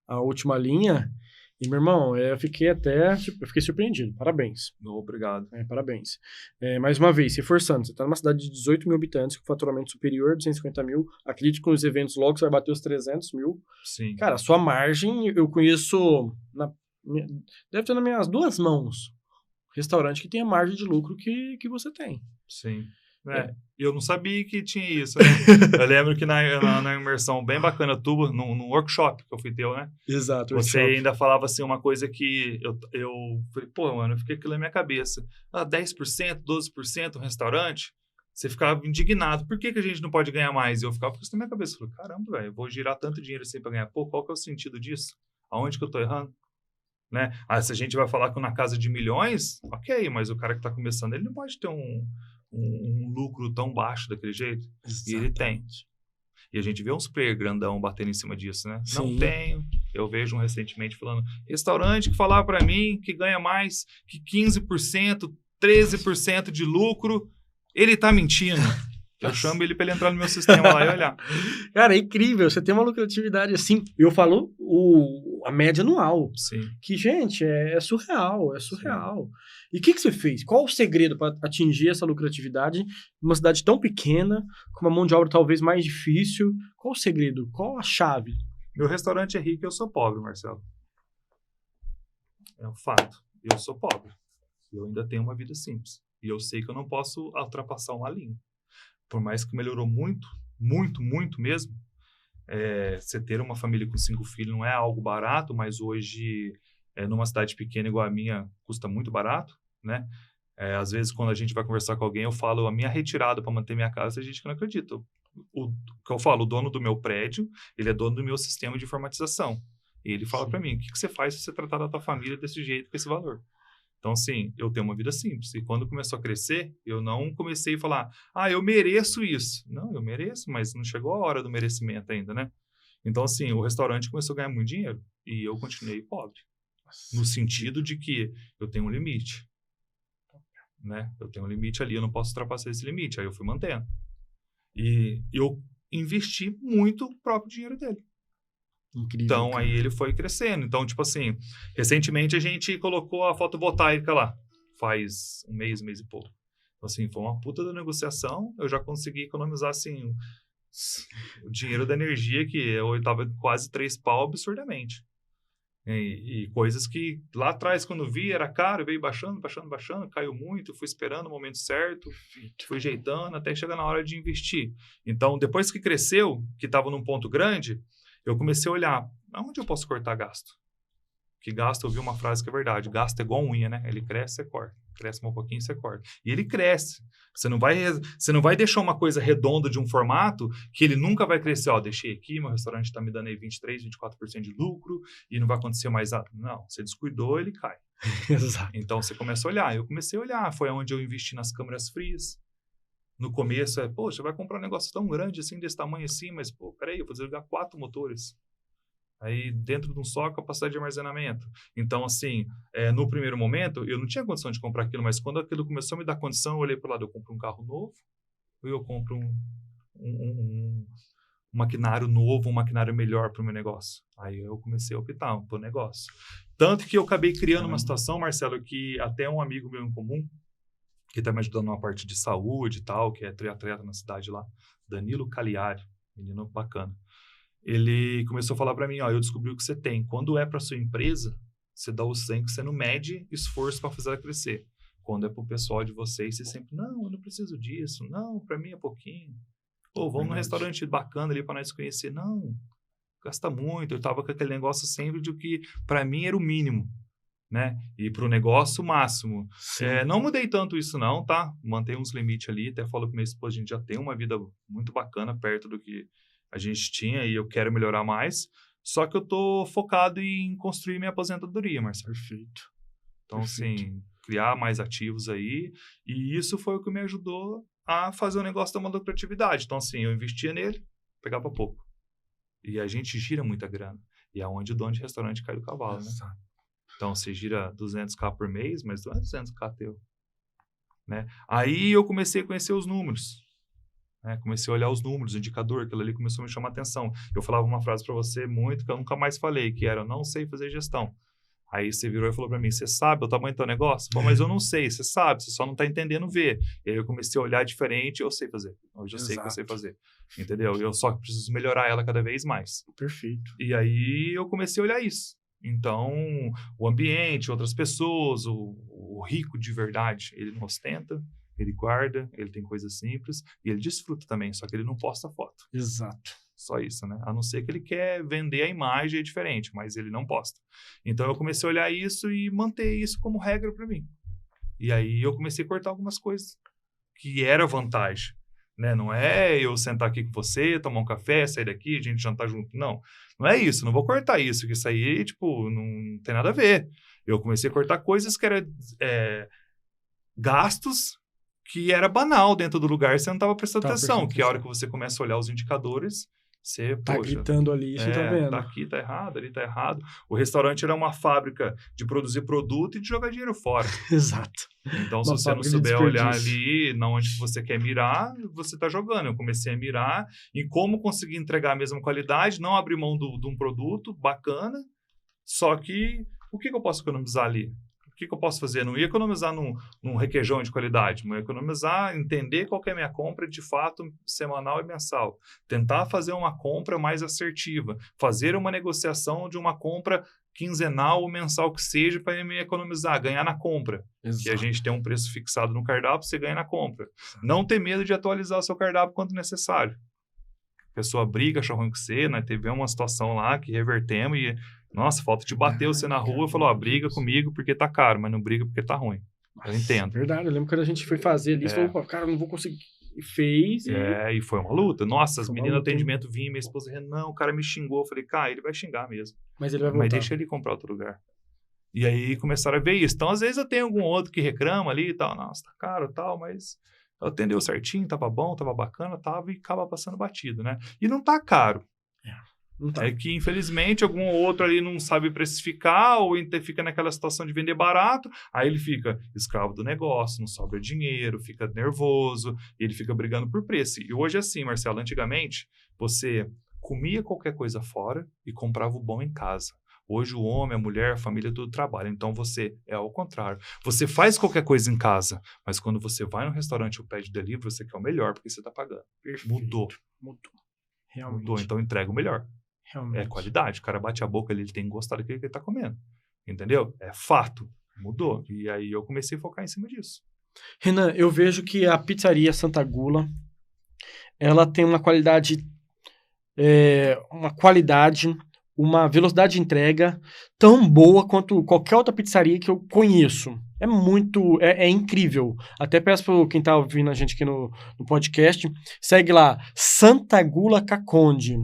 a última linha, e, meu irmão, eu fiquei surpreendido. Parabéns. Obrigado. Parabéns. Mais uma vez, reforçando, você está numa cidade de 18 mil habitantes, com faturamento superior a 250 mil, acredito que com os eventos logo você vai bater os 300 mil. Sim. Cara, a sua margem, eu conheço, deve ter nas minhas duas mãos, restaurante que tem a margem de lucro que você tem. Sim. Eu não sabia que tinha isso, né? Eu lembro que na imersão bem bacana tua, num workshop que eu fui teu, né? Exato. Você ainda falava assim uma coisa que eu falei, pô, mano, eu fiquei aquilo na minha cabeça. 10%, 12% um restaurante, você ficava indignado. Por que a gente não pode ganhar mais? E eu ficava com isso na minha cabeça. Eu falei, caramba, velho, eu vou girar tanto dinheiro assim pra ganhar pouco, qual que é o sentido disso? Aonde que eu tô errando? Né? Se a gente vai falar que na casa de milhões, ok, mas o cara que tá começando, ele não pode ter um lucro tão baixo daquele jeito. Exatamente. E ele tem. E a gente vê uns player grandão batendo em cima disso, né? Sim. Não tenho. Eu vejo um recentemente falando, restaurante que falava para mim que ganha mais que 15%, 13% de lucro, ele tá mentindo. Eu chamo ele para ele entrar no meu sistema lá e olhar. Cara, é incrível. Você tem uma lucratividade assim. Eu falo a média anual. Sim. Que, gente, é surreal. Sim. E o que você fez? Qual o segredo para atingir essa lucratividade numa cidade tão pequena, com uma mão de obra talvez mais difícil? Qual o segredo? Qual a chave? Meu restaurante é rico e eu sou pobre, Marcelo. É um fato. Eu sou pobre. Eu ainda tenho uma vida simples. E eu sei que eu não posso ultrapassar uma linha. Por mais que melhorou muito, muito, muito mesmo, você ter uma família com 5 filhos não é algo barato, mas hoje, numa cidade pequena igual a minha, custa muito barato, né? Às vezes, quando a gente vai conversar com alguém, eu falo a minha retirada para manter minha casa, a gente não acredita. O que eu falo, o dono do meu prédio, ele é dono do meu sistema de informatização. E ele fala para mim, o que você faz se você tratar da tua família desse jeito, com esse valor? Então, assim, eu tenho uma vida simples. E quando começou a crescer, eu não comecei a falar, eu mereço isso. Não, eu mereço, mas não chegou a hora do merecimento ainda, né? Então, assim, o restaurante começou a ganhar muito dinheiro. E eu continuei pobre. No sentido de que eu tenho um limite. Né? Eu tenho um limite ali, eu não posso ultrapassar esse limite. Aí eu fui mantendo. E eu investi muito o próprio dinheiro dele. Incrível, então, cara. Aí ele foi crescendo. Então, tipo assim, recentemente a gente colocou a fotovoltaica lá. Faz um mês e pouco. Então, assim, foi uma puta da negociação. Eu já consegui economizar, assim, o dinheiro da energia, que eu estava quase 3 pau absurdamente. E coisas que lá atrás, quando vi, era caro, veio baixando, caiu muito, fui esperando o momento certo, fui ajeitando até chegar na hora de investir. Então, depois que cresceu, que estava num ponto grande, eu comecei a olhar, aonde eu posso cortar gasto? Que gasto, eu vi uma frase que é verdade, gasto é igual unha, né? Ele cresce, você corta. Cresce um pouquinho, você corta. E ele cresce. Você não vai deixar uma coisa redonda de um formato que ele nunca vai crescer. Deixei aqui, meu restaurante está me dando aí 23%, 24% de lucro e não vai acontecer mais nada. Não, você descuidou, ele cai. Exato. Então, você começa a olhar. Eu comecei a olhar. Foi onde eu investi nas câmeras frias. No começo, poxa, vai comprar um negócio tão grande assim, desse tamanho assim, mas, peraí, eu vou desligar 4 motores. Aí, dentro de um só, capacidade de armazenamento. Então, assim, no primeiro momento, eu não tinha condição de comprar aquilo, mas quando aquilo começou a me dar condição, eu olhei para o lado, eu compro um carro novo, ou eu compro um maquinário novo, um maquinário melhor para o meu negócio. Aí eu comecei a optar por negócio. Tanto que eu acabei criando uma situação, Marcelo, que até um amigo meu em comum, que está me ajudando na parte de saúde e tal, que é triatleta na cidade lá, Danilo Cagliari, menino bacana. Ele começou a falar para mim, ó, eu descobri o que você tem. Quando é para sua empresa, você dá o 100, que você não mede esforço para fazer ela crescer. Quando é para o pessoal de vocês, você sempre, não, eu não preciso disso, não, para mim é pouquinho. Pô, vamos num restaurante bacana ali para nós conhecer. Não, gasta muito. Eu tava com aquele negócio sempre de que para mim era o mínimo, né? E para o negócio, o máximo. Não mudei tanto isso não, tá? Mantenho uns limites ali. Até falo com minha esposa, a gente já tem uma vida muito bacana perto do que a gente tinha e eu quero melhorar mais. Só que eu tô focado em construir minha aposentadoria, Marcelo. Perfeito. Então, assim, criar mais ativos aí. E isso foi o que me ajudou a fazer o negócio da uma lucratividade. Então, assim, eu investia nele, pegava pouco. E a gente gira muita grana. E é onde o dono de restaurante cai do cavalo, né? Então, você gira 200k por mês, mas não é 200k teu. Né? Aí eu comecei a conhecer os números. Né? Comecei a olhar os números, o indicador, aquilo ali começou a me chamar a atenção. Eu falava uma frase para você muito que eu nunca mais falei, que era, eu não sei fazer gestão. Aí você virou e falou para mim, você sabe o tamanho do teu negócio? Pô, mas eu não sei, você sabe, você só não está entendendo ver. E aí eu comecei a olhar diferente, eu sei fazer. Hoje eu sei que eu sei fazer. Entendeu? Eu só preciso melhorar ela cada vez mais. Perfeito. E aí eu comecei a olhar isso. Então, o ambiente, outras pessoas, o rico de verdade, ele não ostenta, ele guarda, ele tem coisas simples e ele desfruta também, só que ele não posta foto. Exato. Só isso, né? A não ser que ele quer vender a imagem, é diferente, mas ele não posta. Então, eu comecei a olhar isso e manter isso como regra para mim. E aí, eu comecei a cortar algumas coisas que era vantagem. Né? Não é eu sentar aqui com você, tomar um café, sair daqui, a gente jantar junto. Não, não é isso. Não vou cortar isso, que isso aí, tipo, não tem nada a ver. Eu comecei a cortar coisas que eram gastos que era banal dentro do lugar, você não estava prestando atenção. Que a hora que você começa a olhar os indicadores, você, tá gritando ali, você tá vendo. Tá aqui, tá errado, ali tá errado. O restaurante era uma fábrica de produzir produto e de jogar dinheiro fora. Exato. Então, se você não souber olhar ali onde você quer mirar, você tá jogando. Eu comecei a mirar em como conseguir entregar a mesma qualidade, não abrir mão de um produto bacana, só que o que eu posso economizar ali? O que eu posso fazer? Não ia economizar num requeijão de qualidade, mas economizar, entender qual que é a minha compra de fato semanal e mensal. Tentar fazer uma compra mais assertiva. Fazer uma negociação de uma compra quinzenal ou mensal que seja para me economizar, ganhar na compra. Exato. Que a gente tem um preço fixado no cardápio, você ganha na compra. Exato. Não ter medo de atualizar o seu cardápio quando necessário. A pessoa briga, acha ruim com você, né? Teve uma situação lá que revertemos e nossa, falta de bater você na rua e falou, briga comigo porque tá caro, mas não briga porque tá ruim. Eu entendo. Verdade, eu lembro quando a gente foi fazer ali, você falou, cara, eu não vou conseguir. E fez. E foi uma luta. Nossa, as meninas do atendimento vinham, minha esposa, Renan, o cara me xingou. Eu falei, cara, ele vai xingar mesmo. Mas ele vai voltar. Mas deixa ele comprar outro lugar. E aí começaram a ver isso. Então, às vezes eu tenho algum outro que reclama ali e tal, nossa, tá caro e tal, mas atendeu certinho, tava bom, tava bacana, tava e acaba passando batido, né? E não tá caro. É que, infelizmente, algum outro ali não sabe precificar ou fica naquela situação de vender barato, aí ele fica escravo do negócio, não sobra dinheiro, fica nervoso, ele fica brigando por preço. E hoje é assim, Marcelo, antigamente, você comia qualquer coisa fora e comprava o bom em casa. Hoje o homem, a mulher, a família, tudo trabalha. Então você é ao contrário. Você faz qualquer coisa em casa, mas quando você vai no restaurante ou pede delivery, você quer o melhor porque você está pagando. Perfeito. Mudou. Realmente. Mudou, então entrega o melhor. Realmente. É qualidade. O cara bate a boca ali, ele tem que gostar daquilo que ele tá comendo. Entendeu? É fato. Mudou. E aí eu comecei a focar em cima disso. Renan, eu vejo que a pizzaria Santa Gula, ela tem uma qualidade, uma velocidade de entrega tão boa quanto qualquer outra pizzaria que eu conheço. É incrível. Até peço para quem tá ouvindo a gente aqui no podcast, segue lá, Santa Gula Caconde.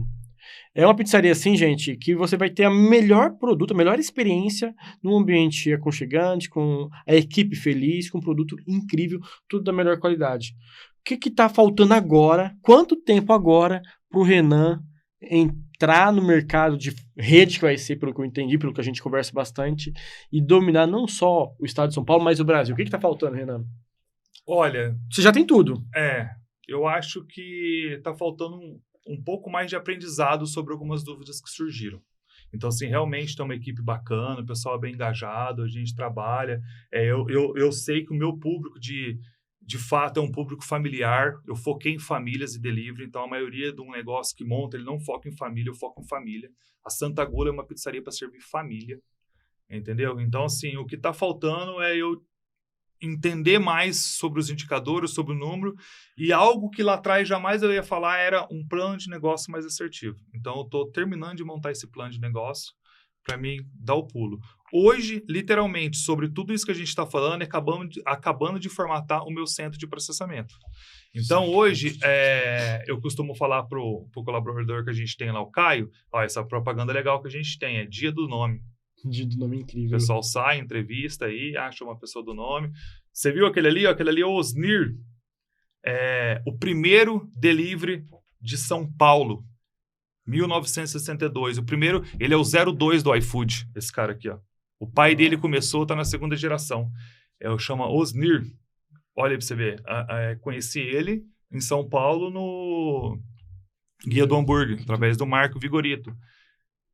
É uma pizzaria assim, gente, que você vai ter a melhor produto, a melhor experiência num ambiente aconchegante, com a equipe feliz, com um produto incrível, tudo da melhor qualidade. O que tá faltando agora? Quanto tempo agora para o Renan entrar no mercado de rede, que vai ser, pelo que eu entendi, pelo que a gente conversa bastante, e dominar não só o estado de São Paulo, mas o Brasil? O que tá faltando, Renan? Olha... Você já tem tudo. Eu acho que tá faltando um pouco mais de aprendizado sobre algumas dúvidas que surgiram. Então, assim, realmente tem uma equipe bacana, o pessoal é bem engajado, a gente trabalha. Eu sei que o meu público de de fato, é um público familiar. Eu foquei em famílias e delivery, então a maioria de um negócio que monta, ele não foca em família, eu foco em família. A Santa Gula é uma pizzaria para servir família, entendeu? Então, assim, o que está faltando é eu entender mais sobre os indicadores, sobre o número, e algo que lá atrás jamais eu ia falar era um plano de negócio mais assertivo. Então, eu estou terminando de montar esse plano de negócio para mim dar o pulo. Hoje, literalmente, sobre tudo isso que a gente está falando, acabando de formatar o meu centro de processamento. Então, hoje, eu costumo falar para o colaborador que a gente tem lá, o Caio, ó, essa propaganda legal que a gente tem, é Dia do Nome. Dia do Nome incrível. O pessoal sai, entrevista aí, acha uma pessoa do nome. Você viu aquele ali? Ó, aquele ali é o Osnir. O primeiro delivery de São Paulo. 1962. O primeiro, ele é o 02 do iFood, esse cara aqui, ó. O pai dele começou, tá na segunda geração. Chama Osnir. Olha aí pra você ver. Conheci ele em São Paulo no Guia do Hambúrguer, através do Marco Vigorito.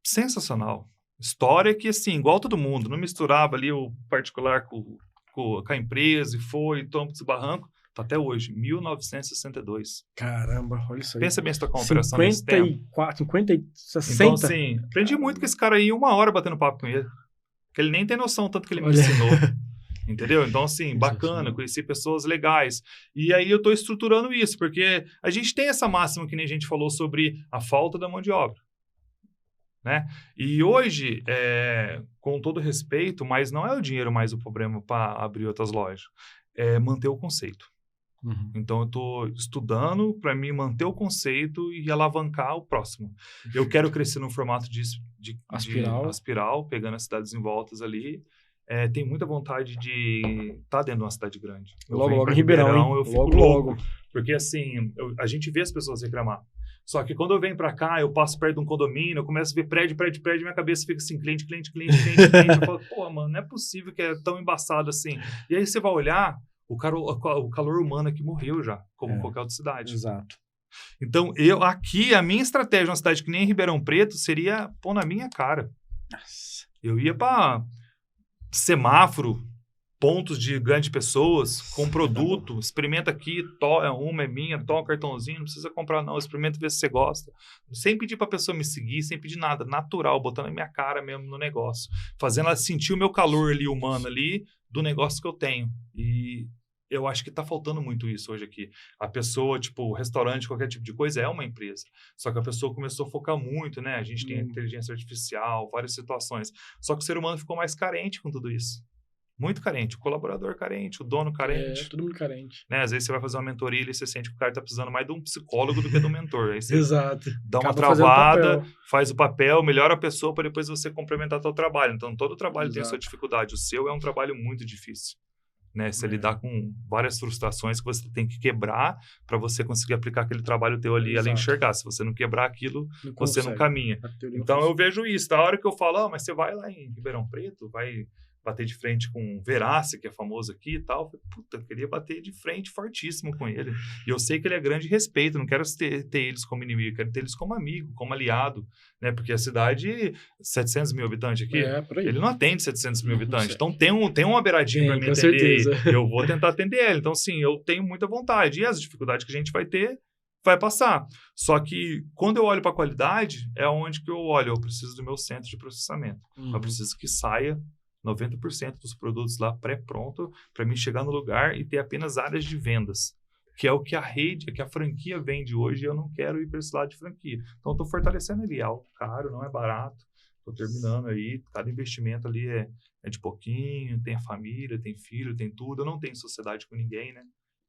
Sensacional. História que, assim, igual todo mundo, não misturava ali o particular com a empresa e foi, tombo esse barranco. Tá até hoje, 1962. Caramba, olha isso aí. Pensa bem se tocar uma operação nesse tempo. 50, 60. Então, assim, aprendi muito com esse cara aí, 1 hora batendo papo com ele. Porque ele nem tem noção tanto que ele me ensinou. Entendeu? Então, assim, bacana, conheci pessoas legais. E aí eu tô estruturando isso, porque a gente tem essa máxima que nem a gente falou sobre a falta da mão de obra. Né? E hoje, com todo respeito, mas não é o dinheiro mais o problema para abrir outras lojas, é manter o conceito. Uhum. Então, eu estou estudando para mim manter o conceito e alavancar o próximo. Eu quero crescer no formato de aspiral, pegando as cidades em voltas ali. Tenho muita vontade de estar dentro de uma cidade grande. Logo em Ribeirão, eu fico louco. Porque, assim, a gente vê as pessoas reclamar. Só que quando eu venho pra cá, eu passo perto de um condomínio, eu começo a ver prédio, minha cabeça fica assim, cliente. Eu falo, pô, mano, não é possível que é tão embaçado assim. E aí você vai olhar o calor humano que morreu já, como qualquer outra cidade. Exato. Então, a minha estratégia numa cidade que nem Ribeirão Preto seria pôr na minha cara. Nossa. Eu ia pra semáforo, pontos de grandes pessoas, com produto, experimenta aqui, é minha, toma um cartãozinho, não precisa comprar não, experimenta ver se você gosta. Sem pedir pra pessoa me seguir, sem pedir nada, natural, botando a minha cara mesmo no negócio. Fazendo ela sentir o meu calor ali, humano ali, do negócio que eu tenho. E eu acho que tá faltando muito isso hoje aqui. A pessoa, tipo, restaurante, qualquer tipo de coisa, é uma empresa. Só que a pessoa começou a focar muito, né? A gente tem a inteligência artificial, várias situações. Só que o ser humano ficou mais carente com tudo isso. Muito carente, o colaborador carente, o dono carente. Todo mundo carente. Né? Às vezes você vai fazer uma mentoria e você sente que o cara tá precisando mais de um psicólogo do que de um mentor. Aí você Exato. dá uma travada, faz o papel, melhora a pessoa para depois você complementar seu trabalho. Então, todo trabalho tem a sua dificuldade. O seu é um trabalho muito difícil. Né? Você lidar com várias frustrações que você tem que quebrar para você conseguir aplicar aquele trabalho teu ali, além de enxergar. Se você não quebrar aquilo, você não caminha. Então, eu vejo isso. Da hora que eu falo, mas você vai lá em Ribeirão Preto, vai bater de frente com o Verace, que é famoso aqui e tal. Puta, eu queria bater de frente fortíssimo com ele. E eu sei que ele é grande respeito, não quero ter eles como inimigo, quero ter eles como amigo, como aliado, né? Porque a cidade, 700 mil habitantes aqui, ele não atende 700 mil habitantes. Então tem uma beiradinha para me atender. Eu vou tentar atender ele. Então, sim, eu tenho muita vontade. E as dificuldades que a gente vai ter, vai passar. Só que quando eu olho para a qualidade, é onde que eu olho. Eu preciso do meu centro de processamento. Eu preciso que saia 90% dos produtos lá pré-pronto para mim chegar no lugar e ter apenas áreas de vendas, que é o que a franquia vende hoje, e eu não quero ir para esse lado de franquia. Então, estou fortalecendo ele. É algo caro, não é barato. Estou terminando aí. Cada investimento ali é de pouquinho. Tem a família, tem filho, tem tudo. Eu não tenho sociedade com ninguém, né?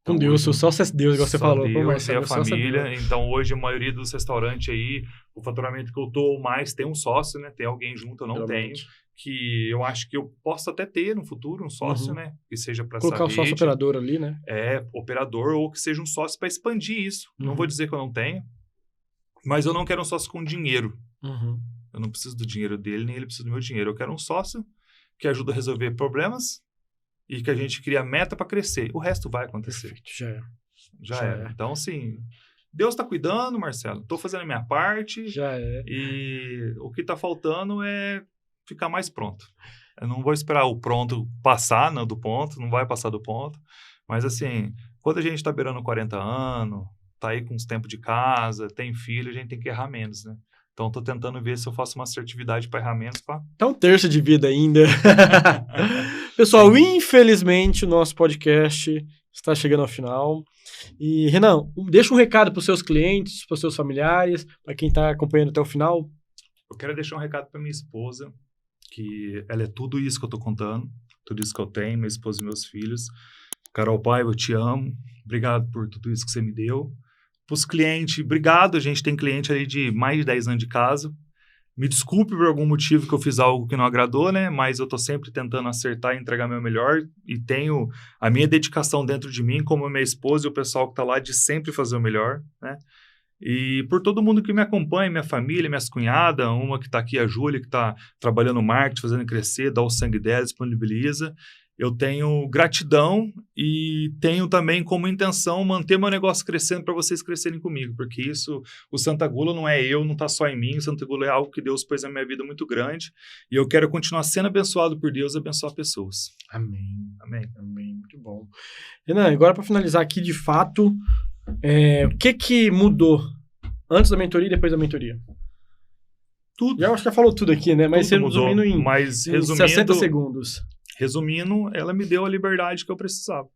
Com Deus, só é Deus, igual você falou. Deus, Marcelo, a família. Então, hoje, a maioria dos restaurantes aí, o faturamento que eu tô mais tem um sócio, né? Tem alguém junto, eu não tenho. Que eu acho que eu posso até ter no futuro um sócio, né? Que seja para colocar o sócio operador ali, né? Operador, ou que seja um sócio para expandir isso. Não vou dizer que eu não tenho, mas eu não quero um sócio com dinheiro. Eu não preciso do dinheiro dele, nem ele precisa do meu dinheiro. Eu quero um sócio que ajuda a resolver problemas e que a gente cria meta para crescer. O resto vai acontecer. Perfeito, já é. Então, assim, Deus está cuidando, Marcelo. Estou fazendo a minha parte. Já é. E o que está faltando é ficar mais pronto. Eu não vou esperar o pronto passar do ponto, não vai passar do ponto. Mas, assim, Quando a gente está beirando 40 anos, tá aí com uns tempos de casa, tem filho, a gente tem que errar menos, né? Então, estou tentando ver se eu faço uma assertividade para errar menos. Tá um terço de vida ainda. Pessoal, infelizmente, o nosso podcast está chegando ao final. E, Renan, deixa um recado para os seus clientes, para os seus familiares, para quem está acompanhando até o final. Eu quero deixar um recado para minha esposa, que ela é tudo isso que eu estou contando, tudo isso que eu tenho, minha esposa e meus filhos. Carol Paiva, eu te amo. Obrigado por tudo isso que você me deu. Para os clientes, obrigado. A gente tem cliente ali de mais de 10 anos de casa. Me desculpe por algum motivo que eu fiz algo que não agradou, né? Mas eu estou sempre tentando acertar e entregar meu melhor. E tenho a minha dedicação dentro de mim, como a minha esposa e o pessoal que está lá, de sempre fazer o melhor, né? E por todo mundo que me acompanha, minha família, minhas cunhadas, uma que está aqui, a Júlia, que está trabalhando no marketing, fazendo crescer, dá o sangue dela, disponibiliza. Eu tenho gratidão e tenho também como intenção manter meu negócio crescendo para vocês crescerem comigo, porque isso, o Santa Gula não é eu, não está só em mim, o Santa Gula é algo que Deus pôs na minha vida muito grande e eu quero continuar sendo abençoado por Deus e abençoar pessoas. Amém. Amém. Amém. Muito bom. Renan, agora para finalizar aqui, de fato, o que mudou antes da mentoria e depois da mentoria? Tudo. Já acho que já falou tudo aqui, né? Mas tudo resumindo em 60 segundos. Resumindo, ela me deu a liberdade que eu precisava.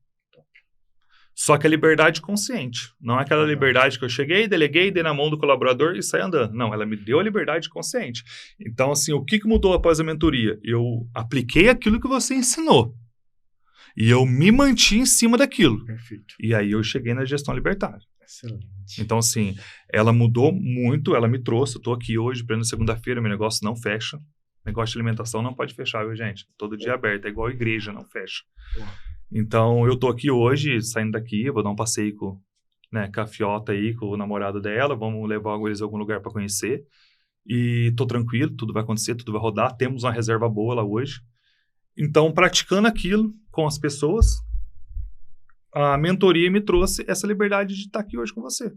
Só que a liberdade consciente. Não é aquela liberdade que eu cheguei, deleguei, dei na mão do colaborador e saí andando. Não, ela me deu a liberdade consciente. Então, assim, o que mudou após a mentoria? Eu apliquei aquilo que você ensinou. E eu me mantive em cima daquilo. Perfeito. E aí eu cheguei na gestão libertária. Excelente. Então, assim, ela mudou muito, ela me trouxe. Eu tô aqui hoje, plena segunda-feira, meu negócio não fecha. Negócio de alimentação não pode fechar, viu, gente? Todo dia aberto, é igual a igreja, não fecha. Então, eu tô aqui hoje, saindo daqui, vou dar um passeio com a Fiota aí, com o namorado dela, vamos levar eles a algum lugar para conhecer. E tô tranquilo, tudo vai acontecer, tudo vai rodar, temos uma reserva boa lá hoje. Então, praticando aquilo com as pessoas, a mentoria me trouxe essa liberdade de estar aqui hoje com você.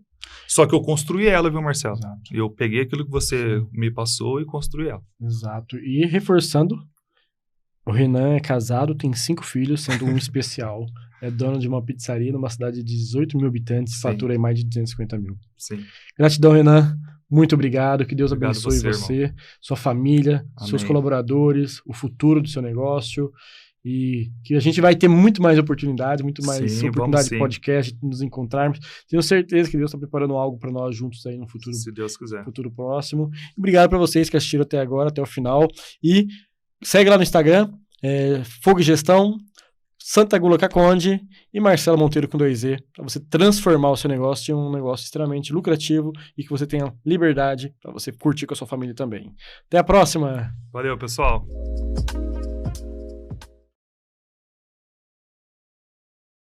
Só que eu construí ela, viu, Marcelo? Exato. Eu peguei aquilo que você me passou e construí ela. Exato. E reforçando, o Renan é casado, tem 5 filhos, sendo um especial. É dono de uma pizzaria numa cidade de 18 mil habitantes, Sim. fatura aí mais de 250 mil. Sim. Gratidão, Renan. Muito obrigado. Que Deus Obrigado abençoe você, sua família, Amém. seus colaboradores, o futuro do seu negócio. E que a gente vai ter muito mais oportunidades, oportunidade de podcast, de nos encontrarmos. Tenho certeza que Deus está preparando algo para nós juntos aí no futuro, se Deus quiser. Futuro próximo. Obrigado para vocês que assistiram até agora, até o final. E segue lá no Instagram, Fogo e Gestão, Santa Gula Caconde e Marcelo Monteiro com 2Z, para você transformar o seu negócio em um negócio extremamente lucrativo e que você tenha liberdade para você curtir com a sua família também. Até a próxima! Valeu, pessoal!